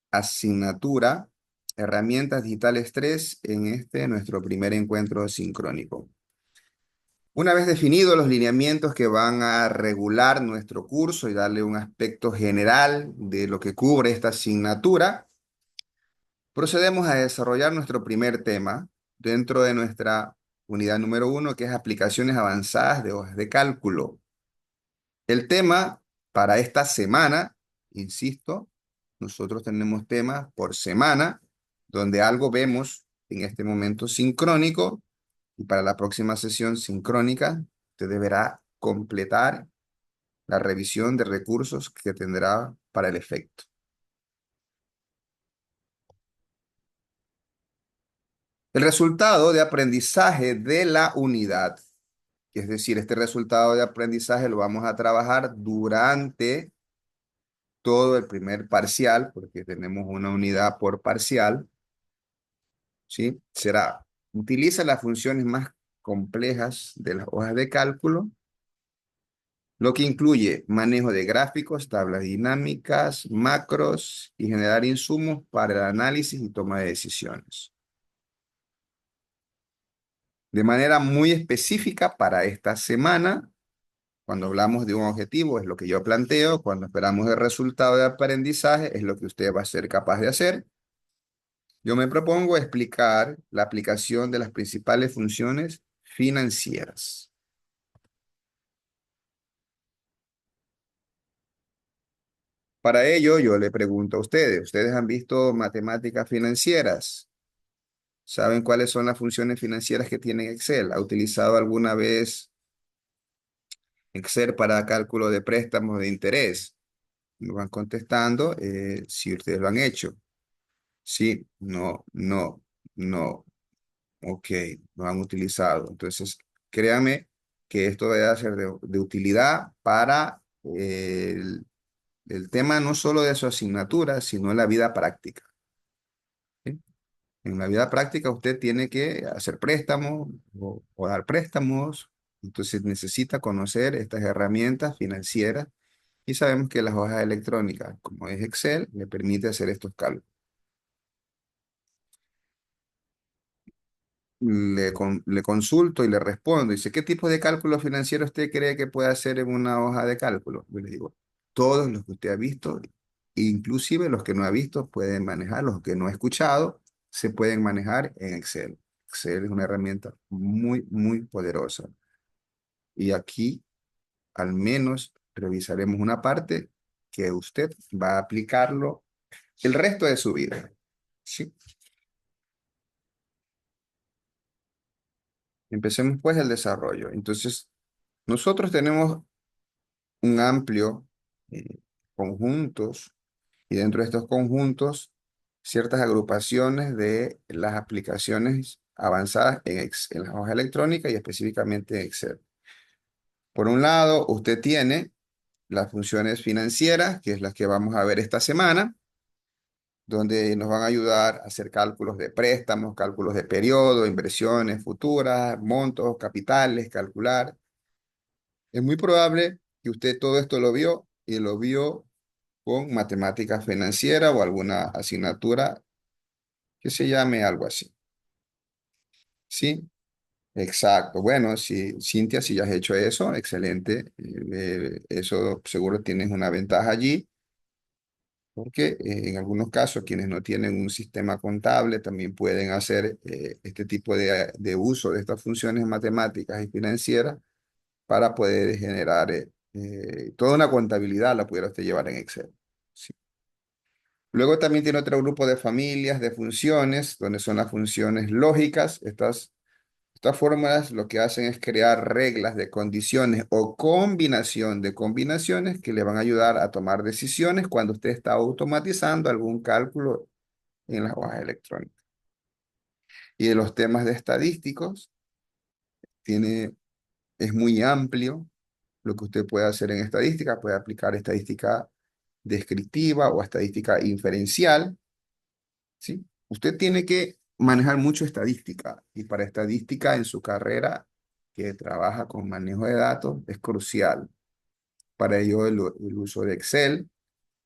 asignatura Herramientas Digitales 3 en este nuestro primer encuentro sincrónico. Una vez definidos los lineamientos que van a regular nuestro curso y darle un aspecto general de lo que cubre esta asignatura, procedemos a desarrollar nuestro primer tema dentro de nuestra unidad número 1, que es aplicaciones avanzadas de hojas de cálculo. El tema para esta semana, insisto, nosotros tenemos temas por semana, donde algo vemos en este momento sincrónico, y para la próxima sesión sincrónica, usted deberá completar la revisión de recursos que tendrá para el efecto. El resultado de aprendizaje de la unidad, es decir, este resultado de aprendizaje lo vamos a trabajar durante todo el primer parcial, porque tenemos una unidad por parcial, ¿sí? Será, utiliza las funciones más complejas de las hojas de cálculo, lo que incluye manejo de gráficos, tablas dinámicas, macros y generar insumos para el análisis y toma de decisiones. De manera muy específica para esta semana, cuando hablamos de un objetivo, es lo que yo planteo. Cuando esperamos el resultado de aprendizaje, es lo que usted va a ser capaz de hacer. Yo me propongo explicar la aplicación de las principales funciones financieras. Para ello, yo le pregunto a ustedes, ¿ustedes han visto matemáticas financieras? ¿Saben cuáles son las funciones financieras que tiene Excel? ¿Ha utilizado alguna vez Excel para cálculo de préstamos de interés? Nos van contestando si ustedes lo han hecho. Sí, no, no, no. Ok, lo han utilizado. Entonces, créanme que esto debe ser de utilidad para el tema no solo de su asignatura, sino en la vida práctica. ¿Sí? En la vida práctica usted tiene que hacer préstamos o dar préstamos, entonces necesita conocer estas herramientas financieras y sabemos que las hojas electrónicas, como es Excel, le permite hacer estos cálculos. Le consulto y le respondo. Dice, ¿qué tipo de cálculo financiero usted cree que puede hacer en una hoja de cálculo? Yo le digo, todos los que usted ha visto, inclusive los que no ha visto, pueden manejar, los que no ha escuchado, se pueden manejar en Excel. Excel es una herramienta muy, muy poderosa. Y aquí al menos revisaremos una parte que usted va a aplicarlo el resto de su vida. ¿Sí? Empecemos pues el desarrollo. Entonces, nosotros tenemos un amplio eh, conjuntos y dentro de estos conjuntos ciertas agrupaciones de las aplicaciones avanzadas en la hoja electrónica y específicamente en Excel. Por un lado, usted tiene las funciones financieras, que es las que vamos a ver esta semana, donde nos van a ayudar a hacer cálculos de préstamos, cálculos de periodo, inversiones futuras, montos, capitales, calcular. Es muy probable que usted todo esto lo vio y lo vio con matemática financiera o alguna asignatura que se llame algo así. ¿Sí? Exacto. Bueno, si Cintia, si ya has hecho eso, excelente. Eso seguro tienes una ventaja allí, porque en algunos casos quienes no tienen un sistema contable también pueden hacer este tipo de uso de estas funciones matemáticas y financieras para poder generar toda una contabilidad, la pudiera usted llevar en Excel. Sí. Luego también tiene otro grupo de familias, de funciones, donde son las funciones lógicas. Estas fórmulas lo que hacen es crear reglas de condiciones o combinación de combinaciones que le van a ayudar a tomar decisiones cuando usted está automatizando algún cálculo en las hojas electrónicas. Y de los temas de estadísticos, es muy amplio lo que usted puede hacer en estadística. Puede aplicar estadística descriptiva o estadística inferencial, ¿sí? Usted tiene que manejar mucho estadística y para estadística en su carrera que trabaja con manejo de datos es crucial. Para ello el uso de Excel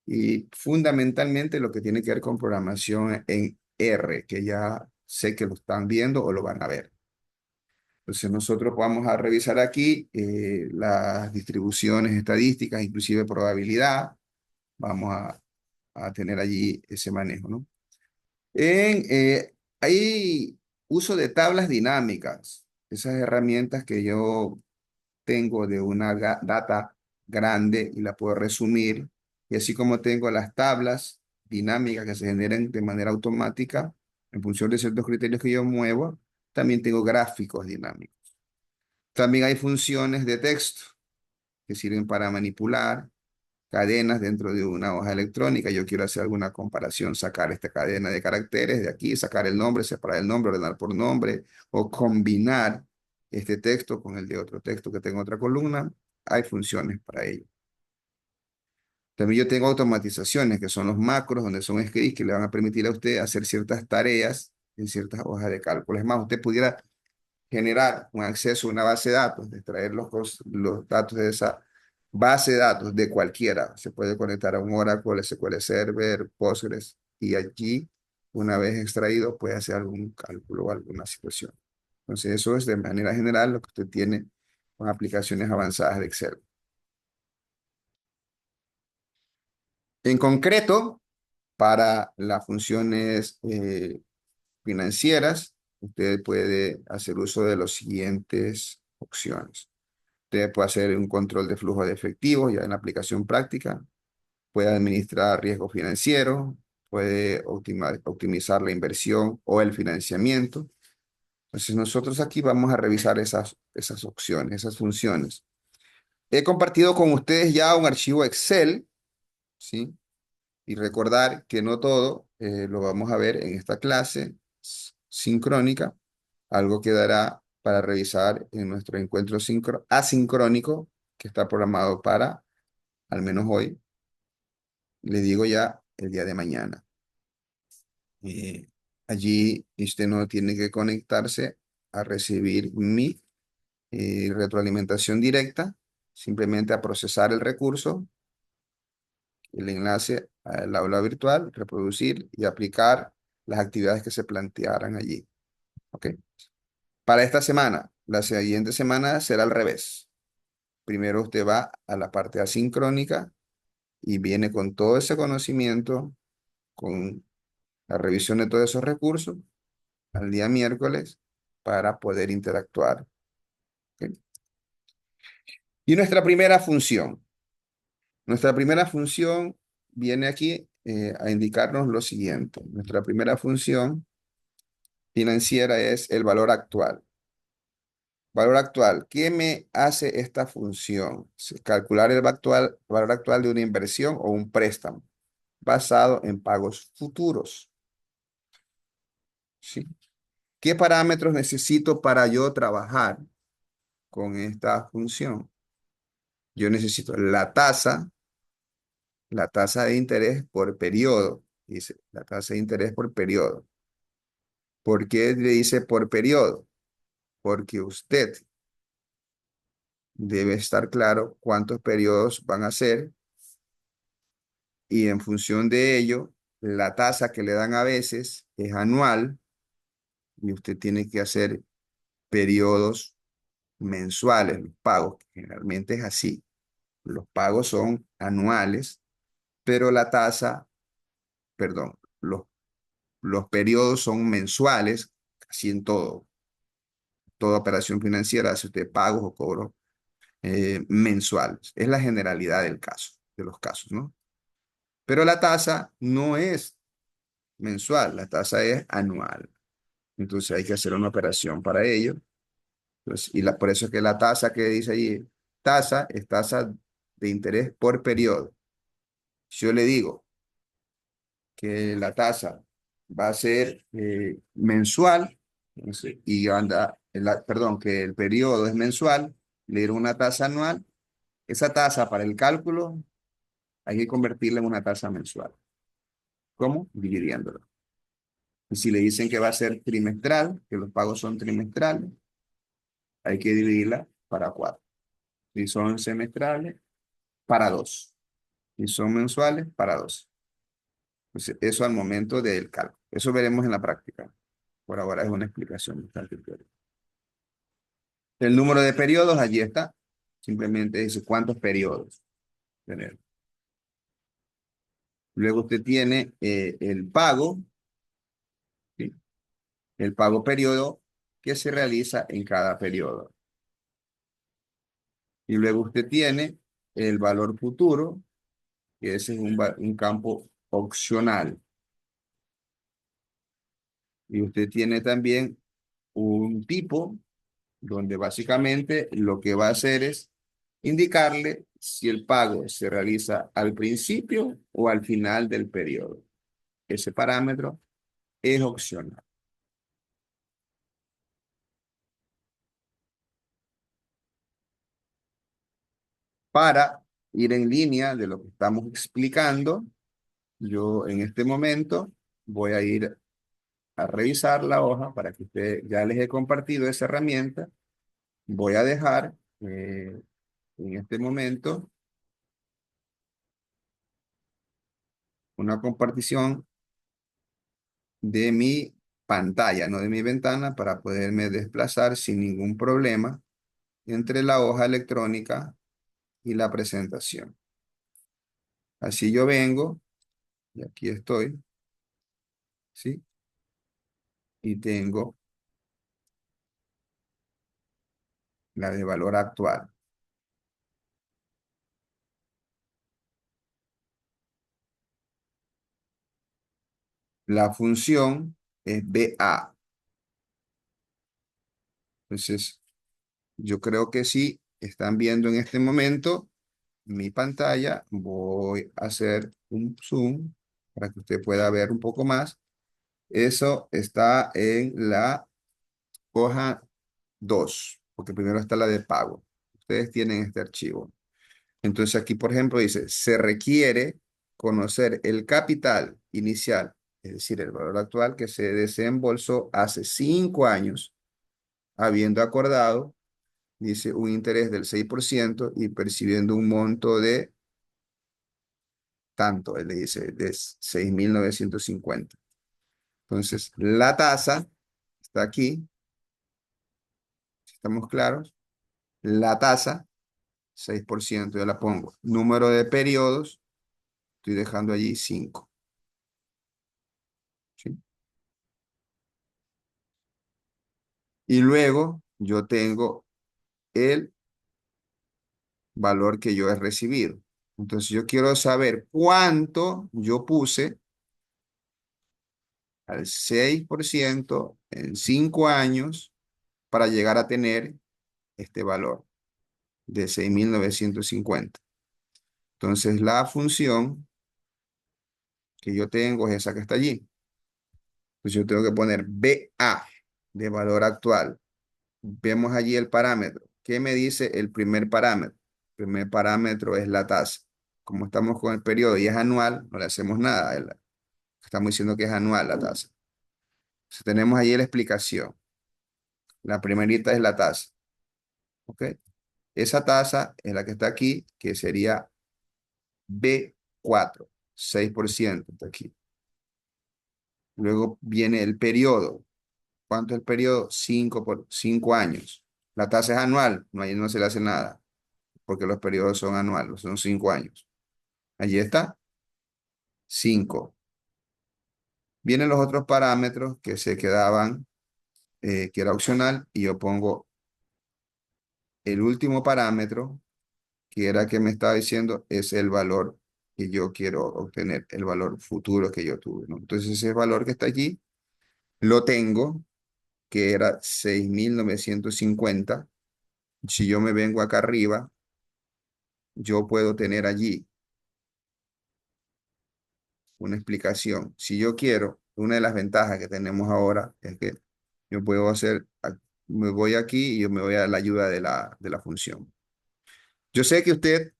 y fundamentalmente lo que tiene que ver con programación en R, que ya sé que lo están viendo o lo van a ver. Entonces nosotros vamos a revisar aquí las distribuciones estadísticas, inclusive probabilidad. Vamos a tener allí ese manejo, ¿no? Hay uso de tablas dinámicas, esas herramientas que yo tengo de una data grande y la puedo resumir, y así como tengo las tablas dinámicas que se generan de manera automática en función de ciertos criterios que yo muevo, también tengo gráficos dinámicos. También hay funciones de texto que sirven para manipular cadenas dentro de una hoja electrónica. Yo quiero hacer alguna comparación, sacar esta cadena de caracteres de aquí, sacar el nombre, separar el nombre, ordenar por nombre, o combinar este texto con el de otro texto que tengo en otra columna. Hay funciones para ello. También yo tengo automatizaciones, que son los macros, donde son scripts que le van a permitir a usted hacer ciertas tareas en ciertas hojas de cálculo. Es más, usted pudiera generar un acceso a una base de datos, extraer los datos de esa base de datos de cualquiera. Se puede conectar a un Oracle, SQL Server, Postgres, y allí, una vez extraído, puede hacer algún cálculo o alguna situación. Entonces, eso es de manera general lo que usted tiene con aplicaciones avanzadas de Excel. En concreto, para las funciones financieras, usted puede hacer uso de las siguientes opciones. Usted puede hacer un control de flujo de efectivo ya en la aplicación práctica. Puede administrar riesgo financiero. Puede optimizar la inversión o el financiamiento. Entonces nosotros aquí vamos a revisar esas opciones, esas funciones. He compartido con ustedes ya un archivo Excel, ¿sí? Y recordar que no todo lo vamos a ver en esta clase sincrónica. Algo quedará para revisar en nuestro encuentro asincrónico que está programado para, al menos hoy, le digo ya, el día de mañana. Eh, Allí usted no tiene que conectarse a recibir mi retroalimentación directa, simplemente a procesar el recurso, el enlace al aula virtual, reproducir y aplicar las actividades que se plantearan allí. ¿Ok? Para esta semana, la siguiente semana será al revés. Primero usted va a la parte asincrónica y viene con todo ese conocimiento, con la revisión de todos esos recursos, al día miércoles para poder interactuar. ¿Ok? Y nuestra primera función. Nuestra primera función viene aquí a indicarnos lo siguiente. Nuestra primera función financiera es el valor actual. Valor actual. ¿Qué me hace esta función? Calcular el valor actual de una inversión o un préstamo basado en pagos futuros. ¿Sí? ¿Qué parámetros necesito para yo trabajar con esta función? Yo necesito la tasa de interés por periodo. Dice, la tasa de interés por periodo. ¿Por qué le dice por periodo? Porque usted debe estar claro cuántos periodos van a ser y en función de ello, la tasa que le dan a veces es anual y usted tiene que hacer periodos mensuales, los pagos. Generalmente es así. Los pagos son anuales, pero la tasa, perdón, los periodos son mensuales, casi en todo. Toda operación financiera hace usted pagos o cobros mensuales. Es la generalidad del caso, de los casos, ¿no? Pero la tasa no es mensual, la tasa es anual. Entonces hay que hacer una operación para ello. Entonces, por eso es que la tasa que dice ahí, tasa, es tasa de interés por periodo. Si yo le digo que la tasa va a ser mensual, entonces, y anda, perdón, que el periodo es mensual, le dieron una tasa anual, esa tasa para el cálculo hay que convertirla en una tasa mensual. ¿Cómo? Dividiéndola. Y si le dicen que va a ser trimestral, que los pagos son trimestrales, hay que dividirla para 4. Si son semestrales, para 2. Si son mensuales, para 2. Entonces, eso al momento del cálculo. Eso veremos en la práctica. Por ahora es una explicación bastante teórica. El número de periodos, allí está. Simplemente dice cuántos periodos tener. Luego usted tiene el pago, ¿sí? El pago periodo que se realiza en cada periodo. Y luego usted tiene el valor futuro, que ese es un campo opcional. Y usted tiene también un tipo donde básicamente lo que va a hacer es indicarle si el pago se realiza al principio o al final del periodo. Ese parámetro es opcional. Para ir en línea de lo que estamos explicando, yo en este momento voy a ir a revisar la hoja para que usted ya les he compartido esa herramienta. Voy a dejar en este momento una compartición de mi pantalla, no de mi ventana, para poderme desplazar sin ningún problema entre la hoja electrónica y la presentación. Así yo vengo, y aquí estoy, ¿sí? Y tengo la de valor actual. La función es BA. Entonces, yo creo que si están viendo en este momento mi pantalla, voy a hacer un zoom para que usted pueda ver un poco más. Eso está en la hoja 2, porque primero está la de pago. Ustedes tienen este archivo. Entonces aquí, por ejemplo, dice, se requiere conocer el capital inicial, es decir, el valor actual que se desembolsó hace 5 años, habiendo acordado, dice, un interés del 6% y percibiendo un monto de tanto, él le dice, de 6.950. Entonces, la tasa está aquí, ¿estamos claros? La tasa, 6%, yo la pongo. Número de periodos, estoy dejando allí 5. ¿Sí? Y luego yo tengo el valor que yo he recibido. Entonces yo quiero saber cuánto yo puse al 6% en 5 años para llegar a tener este valor de 6.950. Entonces la función que yo tengo es esa que está allí. Entonces yo tengo que poner BA. de valor actual. Vemos allí el parámetro. ¿Qué me dice el primer parámetro? El primer parámetro es la tasa. Como estamos con el periodo y es anual, no le hacemos nada. Estamos diciendo que es anual la tasa. Entonces, tenemos allí la explicación. La primerita es la tasa. ¿Ok? Esa tasa es la que está aquí, que sería B4, 6% está aquí. Luego viene el periodo. ¿Cuánto es el periodo? 5 La tasa es anual, no, ahí no se le hace nada, porque los periodos son anuales, son 5 años. Allí está, 5. Vienen los otros parámetros que se quedaban, que era opcional, y yo pongo el último parámetro, que era que me estaba diciendo, es el valor que yo quiero obtener, el valor futuro que yo tuve, ¿no? Entonces ese valor que está allí, lo tengo, que era 6.950. Si yo me vengo acá arriba, yo puedo tener allí una explicación. Si yo quiero, una de las ventajas que tenemos ahora es que yo puedo hacer, me voy aquí y yo me voy a la ayuda de la función. Yo sé que usted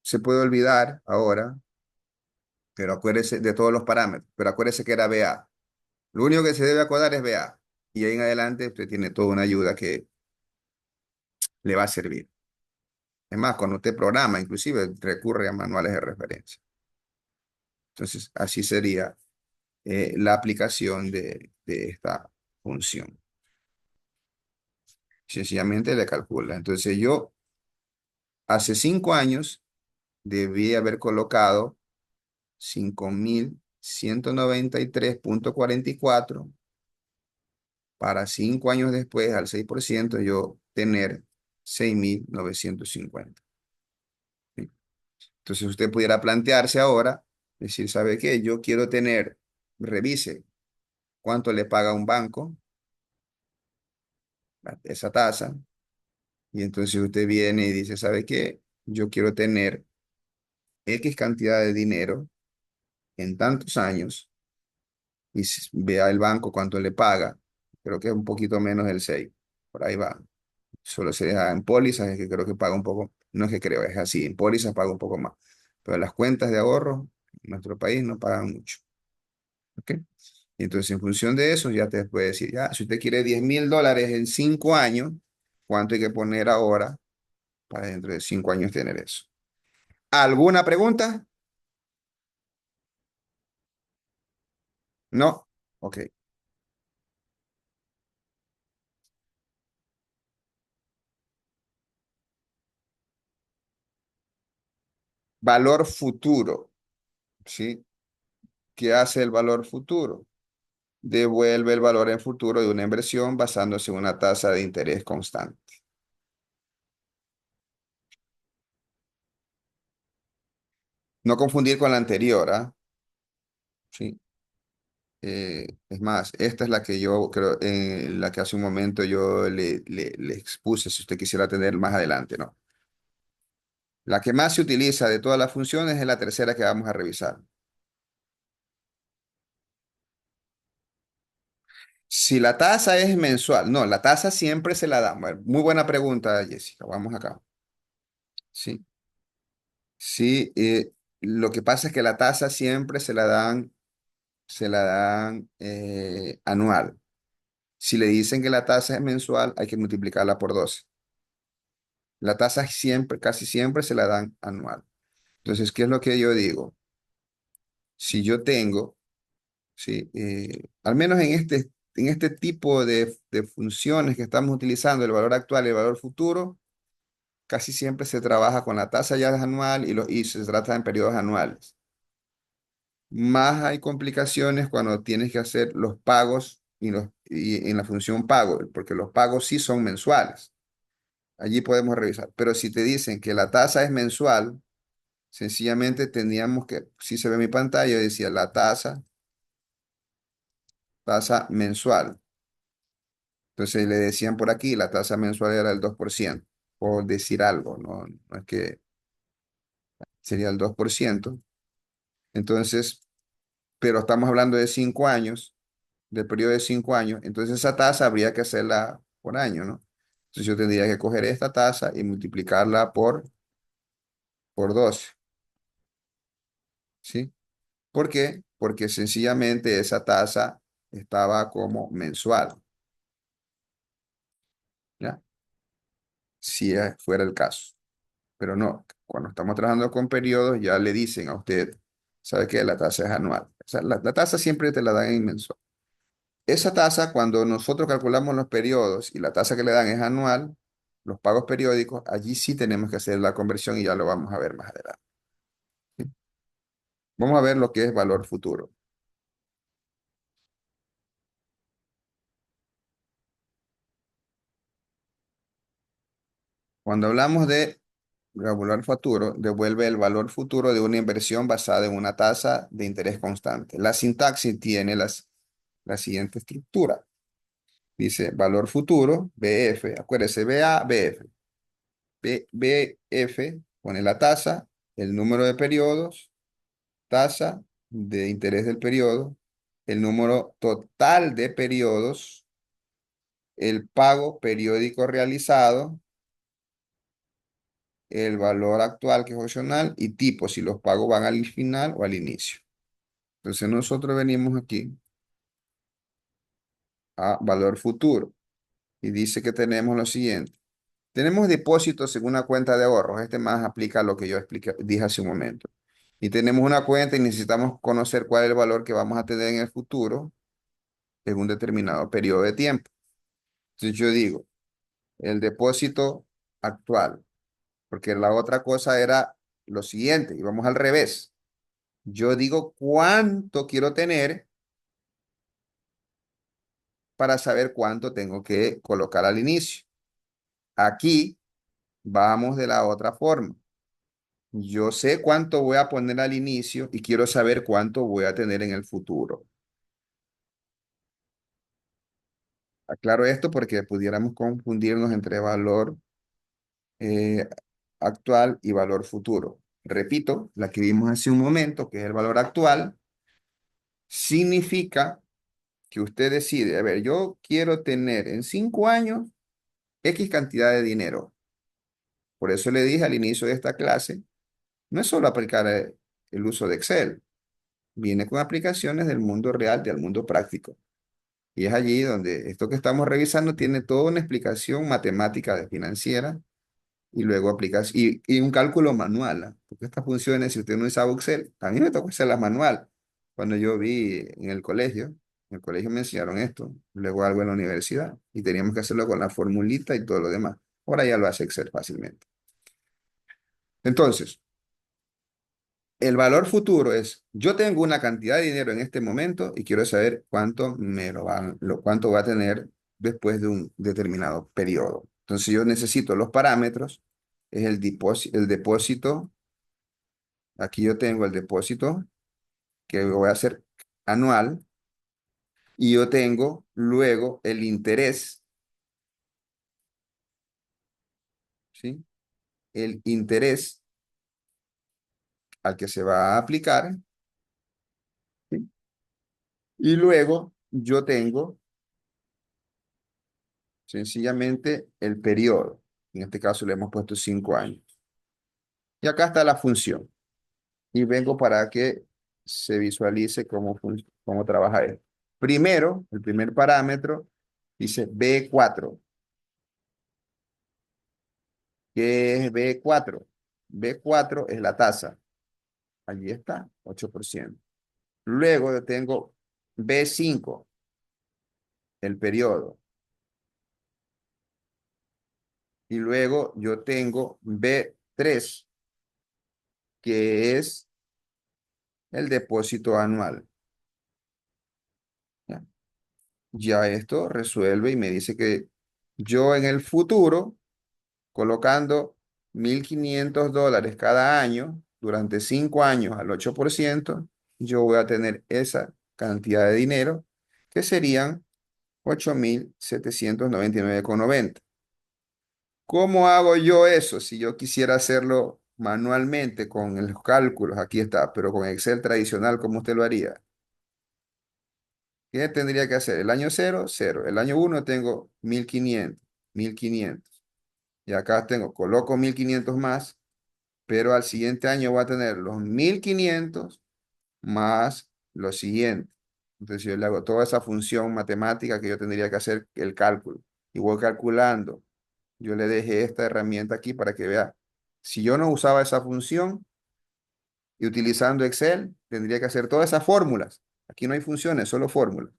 se puede olvidar ahora, pero acuérdese de todos los parámetros, pero acuérdese que era BA. Lo único que se debe acordar es BA. Y ahí en adelante usted tiene toda una ayuda que le va a servir. Es más, cuando usted programa, inclusive recurre a manuales de referencia. Entonces, así sería la aplicación de esta función. Sencillamente le calcula. Entonces yo hace 5 años debí haber colocado 5.193,44 para 5 años después, al 6%, yo tener 6.950. ¿Sí? Entonces usted pudiera plantearse ahora, decir, ¿sabe qué? Yo quiero tener, revise cuánto le paga un banco, esa tasa. Y entonces usted viene y dice, ¿sabe qué? Yo quiero tener X cantidad de dinero en tantos años y vea el banco cuánto le paga. Creo que es un poquito menos del 6. Por ahí va. Solo se deja en pólizas, es que creo que paga un poco. No es que creo, es así. En pólizas paga un poco más. Pero las cuentas de ahorro en nuestro país no pagan mucho. ¿Ok? Y entonces, en función de eso, ya te puede decir, ya, si usted quiere $10.000 en 5 años, ¿cuánto hay que poner ahora para dentro de 5 años tener eso? ¿Alguna pregunta? No. Ok. Valor futuro, ¿sí? ¿Qué hace el valor futuro? Devuelve el valor en futuro de una inversión basándose en una tasa de interés constante. No confundir con la anterior, ¿ah? Sí. Es más, esta es la que yo creo, la que hace un momento yo le expuse, si usted quisiera tener más adelante, ¿no? La que más se utiliza de todas las funciones es la tercera que vamos a revisar. Si la tasa es mensual, no, la tasa siempre se la damos. Muy buena pregunta, Jessica. Vamos acá. Sí, sí. Lo que pasa es que la tasa siempre se la dan anual. Si le dicen que la tasa es mensual, hay que multiplicarla por 12. La tasa siempre, casi siempre se la dan anual. Entonces, ¿qué es lo que yo digo? Si yo tengo, sí, al menos en este tipo de funciones que estamos utilizando, el valor actual y el valor futuro, casi siempre se trabaja con la tasa ya anual y se trata en periodos anuales. Más hay complicaciones cuando tienes que hacer los pagos y en la función pago, porque los pagos sí son mensuales. Allí podemos revisar. Pero si te dicen que la tasa es mensual, sencillamente tendríamos que, si se ve mi pantalla, decía la tasa mensual. Entonces le decían por aquí, la tasa mensual era el 2%, por decir algo, no, no es que sería el 2%. Entonces, pero estamos hablando de 5 años. del periodo de 5 años, entonces esa tasa habría que hacerla por año, ¿no? Entonces yo tendría que coger esta tasa y multiplicarla por 12, ¿sí? ¿Por qué? Porque sencillamente esa tasa estaba como mensual, ¿ya? Si fuera el caso. Pero no, cuando estamos trabajando con periodos ya le dicen a usted, ¿sabe qué? La tasa es anual. O sea, la tasa siempre te la dan en mensual. Esa tasa, cuando nosotros calculamos los periodos y la tasa que le dan es anual, los pagos periódicos, allí sí tenemos que hacer la conversión y ya lo vamos a ver más adelante. ¿Sí? Vamos a ver lo que es valor futuro. Cuando hablamos de valor futuro, devuelve el valor futuro de una inversión basada en una tasa de interés constante. La sintaxis tiene la siguiente estructura. Dice valor futuro, BF, acuérdese, BA, BF. BF pone la tasa, el número de periodos, tasa de interés del periodo, el número total de periodos, el pago periódico realizado, el valor actual que es opcional y tipo si los pagos van al final o al inicio. Entonces nosotros venimos aquí a valor futuro y dice que tenemos lo siguiente. Tenemos depósitos en una cuenta de ahorros. Este más aplica a lo que yo dije hace un momento. Y tenemos una cuenta y necesitamos conocer cuál es el valor que vamos a tener en el futuro en un determinado periodo de tiempo. Entonces yo digo, el depósito actual, porque la otra cosa era lo siguiente, y vamos al revés. Yo digo cuánto quiero tener para saber cuánto tengo que colocar al inicio. Aquí vamos de la otra forma. Yo sé cuánto voy a poner al inicio y quiero saber cuánto voy a tener en el futuro. Aclaro esto porque pudiéramos confundirnos entre valor eh, actual y valor futuro. Repito, la que vimos hace un momento, que es el valor actual, significa que usted decide, a ver, yo quiero tener en 5 años X cantidad de dinero. Por eso le dije al inicio de esta clase, no es solo aplicar el uso de Excel, viene con aplicaciones del mundo real, del mundo práctico. Y es allí donde esto que estamos revisando tiene toda una explicación matemática de financiera y luego aplicas y un cálculo manual, ¿ah? Porque estas funciones, si usted no sabe Excel, a mí me tocó hacerlas manual. Cuando yo vi en el colegio me enseñaron esto, luego algo en la universidad y teníamos que hacerlo con la formulita y todo lo demás. Ahora ya lo hace Excel fácilmente. Entonces, el valor futuro es, yo tengo una cantidad de dinero en este momento y quiero saber cuánto me cuánto va a tener después de un determinado periodo. Entonces yo necesito los parámetros, es el depósito, aquí yo tengo el depósito que voy a hacer anual y yo tengo luego el interés, ¿sí? El interés al que se va a aplicar, ¿sí? Y luego yo tengo sencillamente el periodo. En este caso le hemos puesto 5 años. Y acá está la función. Y vengo para que se visualice cómo trabaja esto. Primero, el primer parámetro dice B4. ¿Qué es B4? B4 es la tasa. Allí está, 8%. Luego yo tengo B5, el periodo. Y luego yo tengo B3, que es el depósito anual. ¿Ya? Ya esto resuelve y me dice que yo en el futuro, colocando $1,500 cada año durante 5 años al 8%, yo voy a tener esa cantidad de dinero que serían 8,799,90. ¿Cómo hago yo eso? Si yo quisiera hacerlo manualmente con los cálculos, aquí está, pero con Excel tradicional, ¿cómo usted lo haría? ¿Qué tendría que hacer? El año cero, cero. El año uno tengo 1500, 1500. Y acá tengo, coloco 1500 más, pero al siguiente año voy a tener los 1500 más lo siguiente. Entonces yo le hago toda esa función matemática que yo tendría que hacer el cálculo. Y voy calculando. Yo le dejé esta herramienta aquí para que vea. Si yo no usaba esa función y utilizando Excel, tendría que hacer todas esas fórmulas. Aquí no hay funciones, solo fórmulas.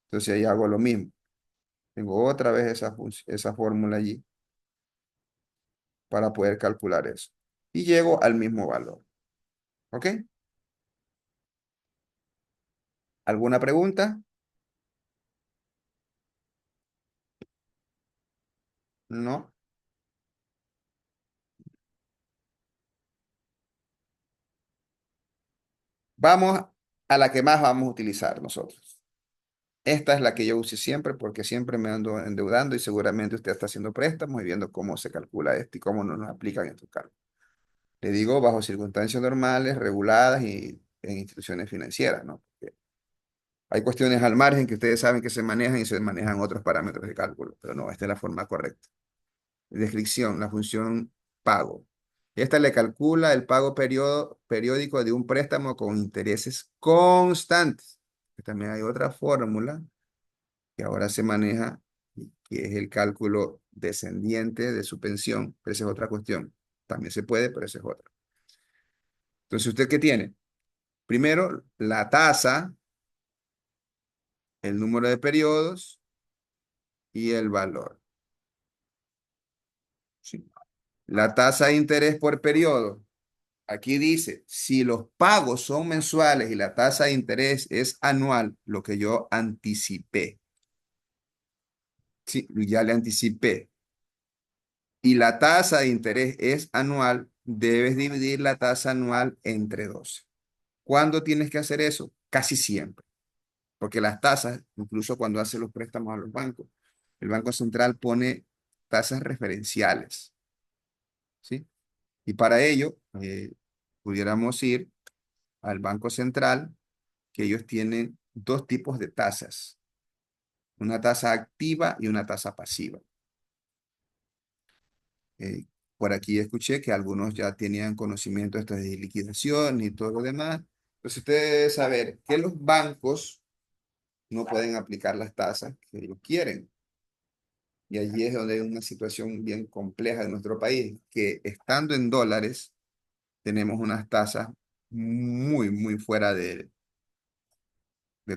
Entonces ahí hago lo mismo. Tengo otra vez esa fórmula allí para poder calcular eso. Y llego al mismo valor. ¿Ok? ¿Alguna pregunta? No. Vamos a la que más vamos a utilizar nosotros. Esta es la que yo use siempre porque siempre me ando endeudando y seguramente usted está haciendo préstamos y viendo cómo se calcula esto y cómo no nos aplican estos cálculos. Le digo bajo circunstancias normales, reguladas y en instituciones financieras, ¿no? Porque hay cuestiones al margen que ustedes saben que se manejan y se manejan otros parámetros de cálculo, pero no, esta es la forma correcta. Descripción, la función pago. Esta le calcula el pago periódico de un préstamo con intereses constantes. También hay otra fórmula que ahora se maneja, que es el cálculo descendiente de su pensión, pero esa es otra cuestión. También se puede, pero esa es otra. Entonces, ¿usted qué tiene? Primero, la tasa, el número de periodos y el valor. Sí. La tasa de interés por periodo. Aquí dice, si los pagos son mensuales y la tasa de interés es anual, lo que yo anticipé. Sí, ya le anticipé. Y la tasa de interés es anual, debes dividir la tasa anual entre 12. ¿Cuándo tienes que hacer eso? Casi siempre. Porque las tasas, incluso cuando hace los préstamos a los bancos, el Banco Central pone tasas referenciales, ¿sí? Y para ello, pudiéramos ir al Banco Central, que ellos tienen dos tipos de tasas, una tasa activa y una tasa pasiva. Eh, por aquí escuché que algunos ya tenían conocimiento de estas de liquidación y todo lo demás. Pues usted debe saber que los bancos no pueden aplicar las tasas que ellos quieren. Y allí es donde hay una situación bien compleja en nuestro país, que estando en dólares, tenemos unas tasas muy fuera de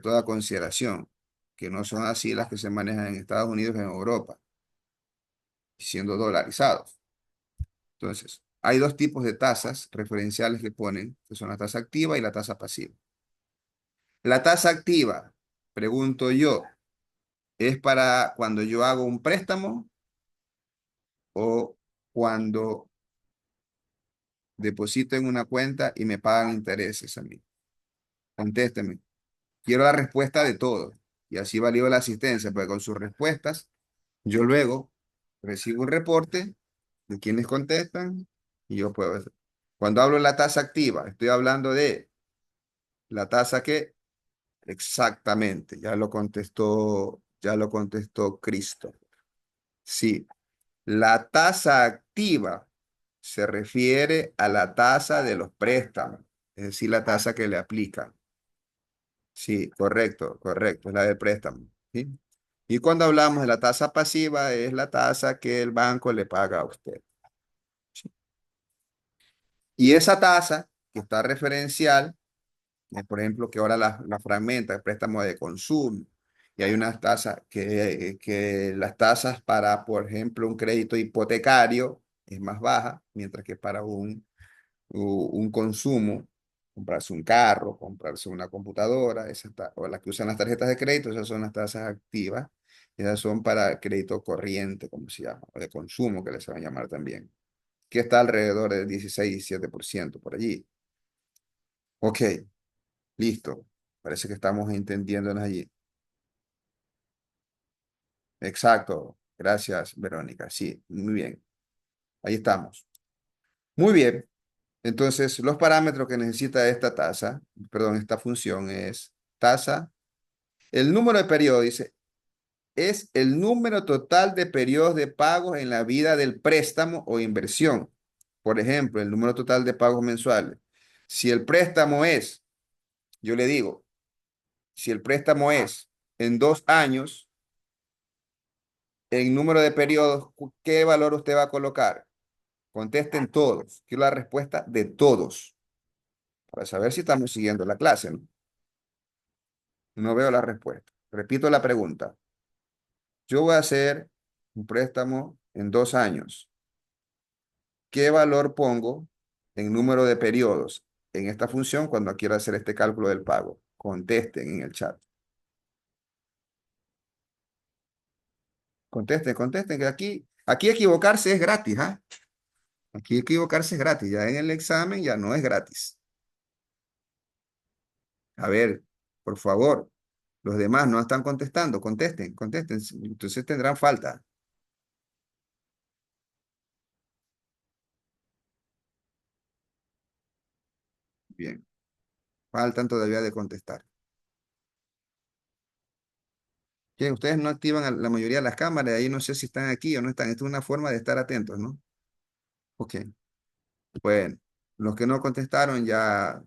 toda consideración, que no son así las que se manejan en Estados Unidos y en Europa, siendo dolarizados. Entonces, hay dos tipos de tasas referenciales que ponen, que son la tasa activa y la tasa pasiva. La tasa activa, pregunto yo, ¿es para cuando yo hago un préstamo o cuando deposito en una cuenta y me pagan intereses a mí? Contésteme. Quiero la respuesta de todo. Y así valió la asistencia, porque con sus respuestas, yo luego recibo un reporte de quienes contestan y yo puedo hacer. Cuando hablo de la tasa activa, estoy hablando de la tasa que exactamente, ya lo contestó Cristo. Sí, la tasa activa se refiere a la tasa de los préstamos, es decir, la tasa que le aplican. Sí, correcto, correcto, es la del préstamo. ¿Sí? Y cuando hablamos de la tasa pasiva, es la tasa que el banco le paga a usted. ¿Sí? Y esa tasa que está referencial, por ejemplo, que ahora la fragmenta, el préstamo de consumo, y hay unas tasas que las tasas para, por ejemplo, un crédito hipotecario es más baja, mientras que para un consumo, comprarse un carro, comprarse una computadora, o las que usan las tarjetas de crédito, esas son las tasas activas, esas son para crédito corriente, como se llama, o de consumo, que les van a llamar también, que está alrededor del 16-17% por allí. Ok, listo. Parece que estamos entendiéndonos allí. Exacto. Gracias, Verónica. Sí, muy bien. Ahí estamos. Muy bien. Entonces, los parámetros que necesita esta tasa, perdón, esta función es tasa El número de periodos, dice, es el número total de periodos de pagos en la vida del préstamo o inversión. Por ejemplo, el número total de pagos mensuales. Si el préstamo es, yo le digo, si el préstamo es en 2 años, en número de periodos, ¿qué valor usted va a colocar? Contesten todos. Quiero la respuesta de todos para saber si estamos siguiendo la clase, ¿no? No veo la respuesta. Repito la pregunta. Yo voy a hacer un préstamo en 2 años. ¿Qué valor pongo en número de periodos en esta función cuando quiero hacer este cálculo del pago? Contesten en el chat. Contesten, que aquí equivocarse es gratis, ¿ah? Aquí equivocarse es gratis. Ya en el examen ya no es gratis. A ver, por favor, los demás no están contestando. Contesten. Entonces tendrán falta. Bien, faltan todavía de contestar. Que ustedes no activan la mayoría de las cámaras, ahí no sé si están aquí o no están. Esto es una forma de estar atentos, ¿no? Ok, bueno, los que no contestaron ya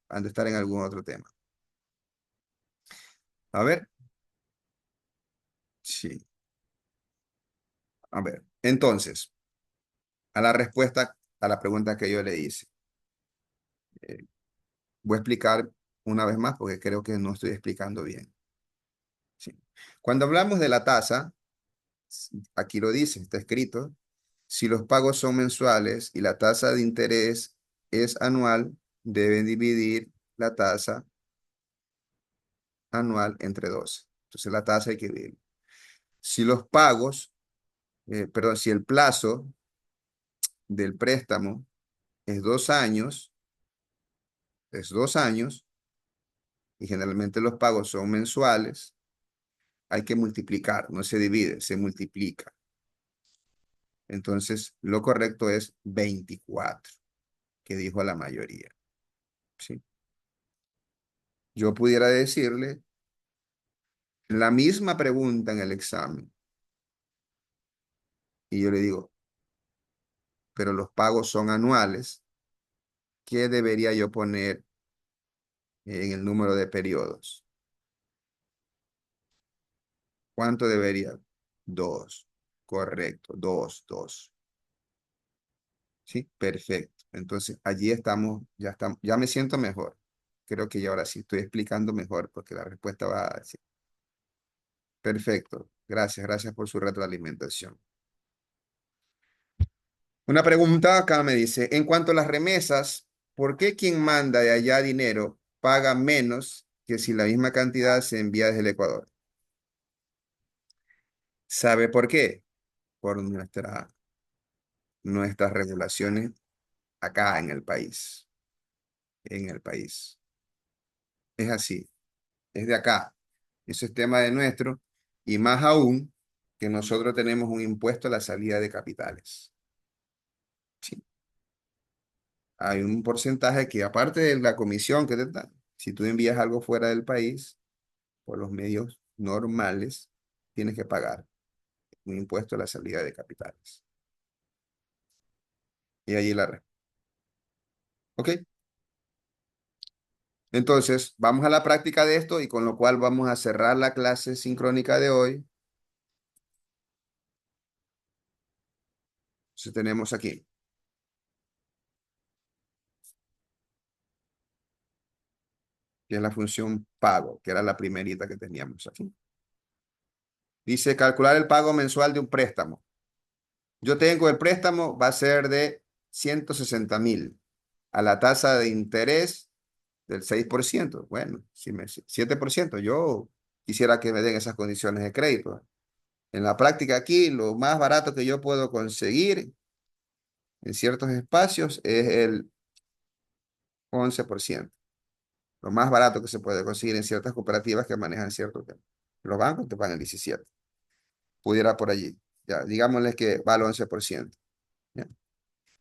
han de estar en algún otro tema. A ver, sí, a ver. Entonces, a la respuesta a la pregunta que yo le hice, eh, voy a explicar una vez más porque creo que no estoy explicando bien. Sí. Cuando hablamos de la tasa, aquí lo dice, está escrito, si los pagos son mensuales y la tasa de interés es anual, deben dividir la tasa anual entre 12. Entonces la tasa hay que dividir. Si los pagos, perdón, si el plazo del préstamo es 2 años, y generalmente los pagos son mensuales, hay que multiplicar, no se divide, se multiplica. Entonces, lo correcto es 24, que dijo la mayoría. ¿Sí? Yo pudiera decirle la misma pregunta en el examen y yo le digo, pero los pagos son anuales, ¿qué debería yo poner en el número de periodos? ¿Cuánto debería? Dos. Correcto, dos. Sí, perfecto. Entonces, allí estamos, ya me siento mejor. Creo que ya ahora sí estoy explicando mejor porque la respuesta va a decir. Perfecto. Gracias por su retroalimentación. Una pregunta acá me dice, en cuanto a las remesas, ¿por qué quien manda de allá dinero paga menos que si la misma cantidad se envía desde el Ecuador? ¿Sabe por qué? Por nuestras regulaciones acá en el país. En el país. Es así, es de acá. Eso es tema de nuestro. Y más aún que nosotros tenemos un impuesto a la salida de capitales. Sí. Hay un porcentaje que aparte de la comisión que te dan, si tú envías algo fuera del país, por los medios normales, tienes que pagar un impuesto a la salida de capitales. Y allí la red. ¿Ok? Entonces, vamos a la práctica de esto y con lo cual vamos a cerrar la clase sincrónica de hoy. Entonces tenemos aquí, que es la función pago, que era la primerita que teníamos aquí. Dice calcular el pago mensual de un préstamo. Yo tengo el préstamo, va a ser de 160,000 a la tasa de interés del 6%. Bueno, si 7%, yo quisiera que me den esas condiciones de crédito. En la práctica aquí, lo más barato que yo puedo conseguir en ciertos espacios es el 11%. Lo más barato que se puede conseguir en ciertas cooperativas que manejan cierto tema. Los bancos te pagan el 17. Pudiera por allí. Ya, digámosles que va al 11%. ¿Ya?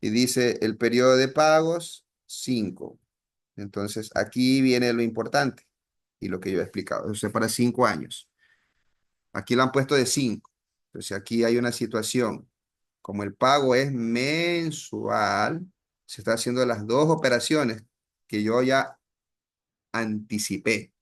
Y dice el periodo de pagos, 5. Entonces, aquí viene lo importante. y lo que yo he explicado. Eso es para 5 años. Aquí lo han puesto de 5. Entonces aquí hay una situación. Como el pago es mensual, se está haciendo las dos operaciones que yo ya anticipé.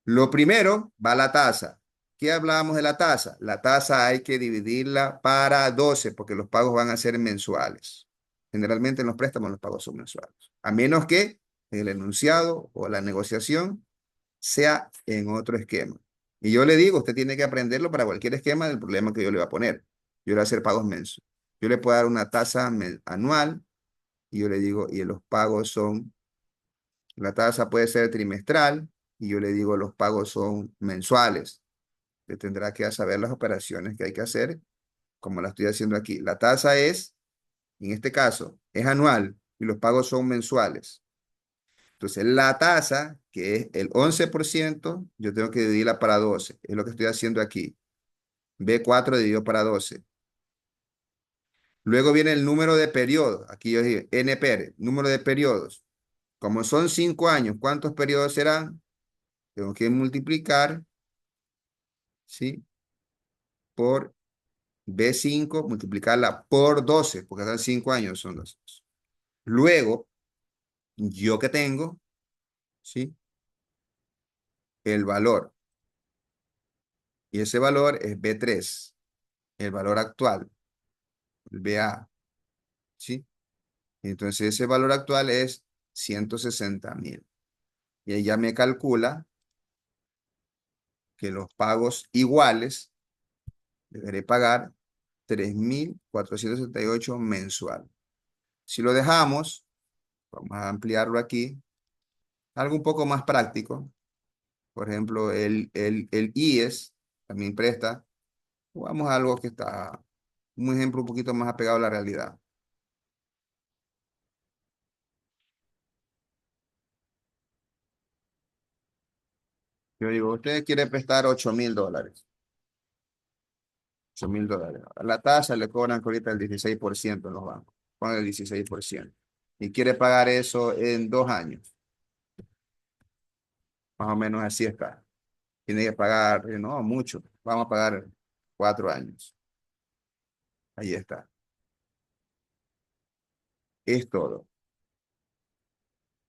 Lo primero va la tasa. ¿Qué hablábamos de la tasa? La tasa hay que dividirla para 12 porque los pagos van a ser mensuales. Generalmente en los préstamos los pagos son mensuales. A menos que el enunciado o la negociación sea en otro esquema. Y yo le digo, usted tiene que aprenderlo para cualquier esquema del problema que yo le voy a poner. Yo le voy a hacer pagos mensuales. Yo le puedo dar una tasa anual y yo le digo, y los pagos son, la tasa puede ser trimestral y yo le digo, los pagos son mensuales. Usted tendrá que saber las operaciones que hay que hacer, como la estoy haciendo aquí. La tasa es, en este caso, es anual y los pagos son mensuales. Entonces, la tasa, que es el 11%, yo tengo que dividirla para 12. Es lo que estoy haciendo aquí. B4 dividido para 12. Luego viene el número de periodos. Aquí yo digo NPR, número de periodos. Como son 5 años, ¿cuántos periodos serán? Tengo que multiplicar, ¿sí? Por B5, multiplicarla por 12, porque son 5 años, son 12. Luego, yo que tengo, ¿sí? El valor. Y ese valor es B3, el valor actual, el BA, ¿sí? Entonces ese valor actual es 160.000. Y ella me calcula que los pagos iguales deberé pagar 3.478 mensual. Si lo dejamos, vamos a ampliarlo aquí, algo un poco más práctico. Por ejemplo, el IES también presta. Vamos a algo que está, un ejemplo un poquito más apegado a la realidad. Yo digo, usted quiere prestar $8.000. $8.000. A la tasa le cobran ahorita el 16% en los bancos. Con el 16%. Y quiere pagar eso en 2 años. Más o menos así está. Tiene que pagar, no, mucho. Vamos a pagar 4 años. Ahí está. Es todo.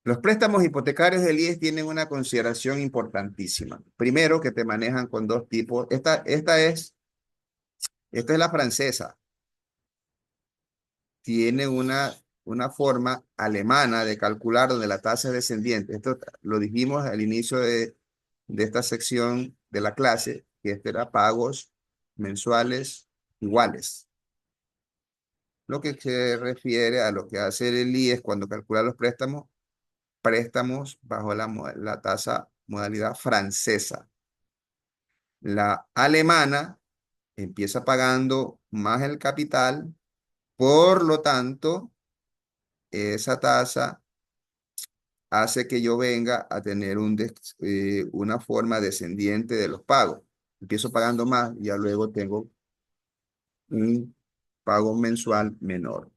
Los préstamos hipotecarios del IES tienen una consideración importantísima. Primero, que te manejan con dos tipos. Esta es la francesa. Tiene una forma alemana de calcular donde la tasa es descendiente. Esto lo dijimos al inicio de esta sección de la clase, que este era pagos mensuales iguales. Lo que se refiere a lo que hace el IES cuando calcula los préstamos, préstamos bajo la tasa modalidad francesa. La alemana empieza pagando más el capital, por lo tanto, esa tasa hace que yo venga a tener una forma descendiente de los pagos. Empiezo pagando más y ya luego tengo un pago mensual menor.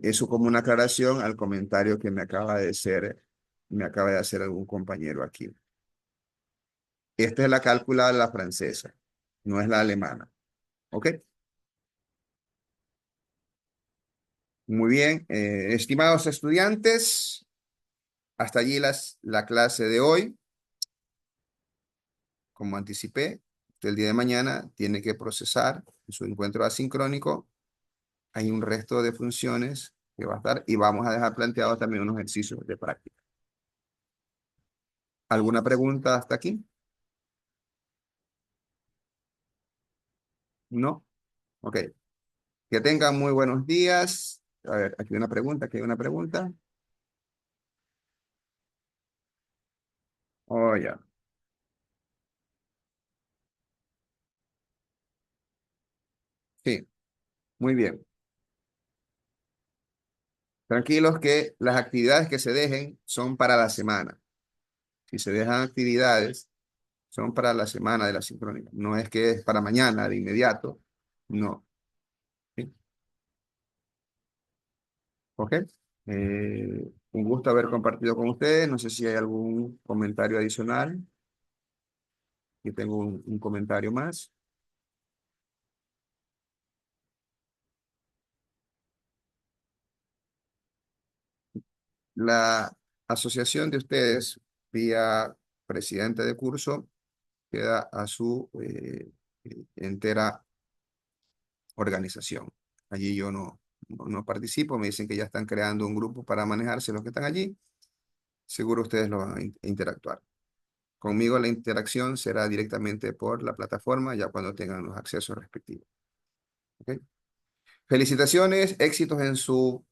Eso como una aclaración al comentario que me acaba de hacer algún compañero aquí. Esta es la cálcula de la francesa, no es la alemana. ¿Ok? Muy bien. Estimados estudiantes, hasta allí la clase de hoy. Como anticipé, el día de mañana tiene que procesar su encuentro asincrónico. Hay un resto de funciones que va a estar y vamos a dejar planteados también unos ejercicios de práctica. ¿Alguna pregunta hasta aquí? ¿No? Ok. Que tengan muy buenos días. A ver, aquí hay una pregunta, aquí hay una pregunta. Oh, ya. Sí, muy bien. Tranquilos que las actividades que se dejen son para la semana. Si se dejan actividades, son para la semana de la sincrónica. No es que es para mañana, de inmediato. No. ¿Sí? ¿Ok? Un gusto haber compartido con ustedes. No sé si hay algún comentario adicional. Aquí tengo un comentario más. La asociación de ustedes, vía presidente de curso, queda a su entera organización. Allí yo no participo, me dicen que ya están creando un grupo para manejarse los que están allí. Seguro ustedes lo van a interactuar. Conmigo la interacción será directamente por la plataforma, ya cuando tengan los accesos respectivos. ¿Ok? Felicitaciones, éxitos en su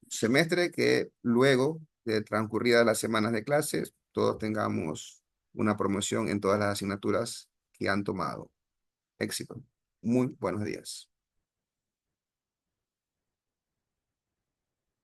semestre, que luego de transcurridas las semanas de clases, todos tengamos una promoción en todas las asignaturas que han tomado. Éxito. Muy buenos días.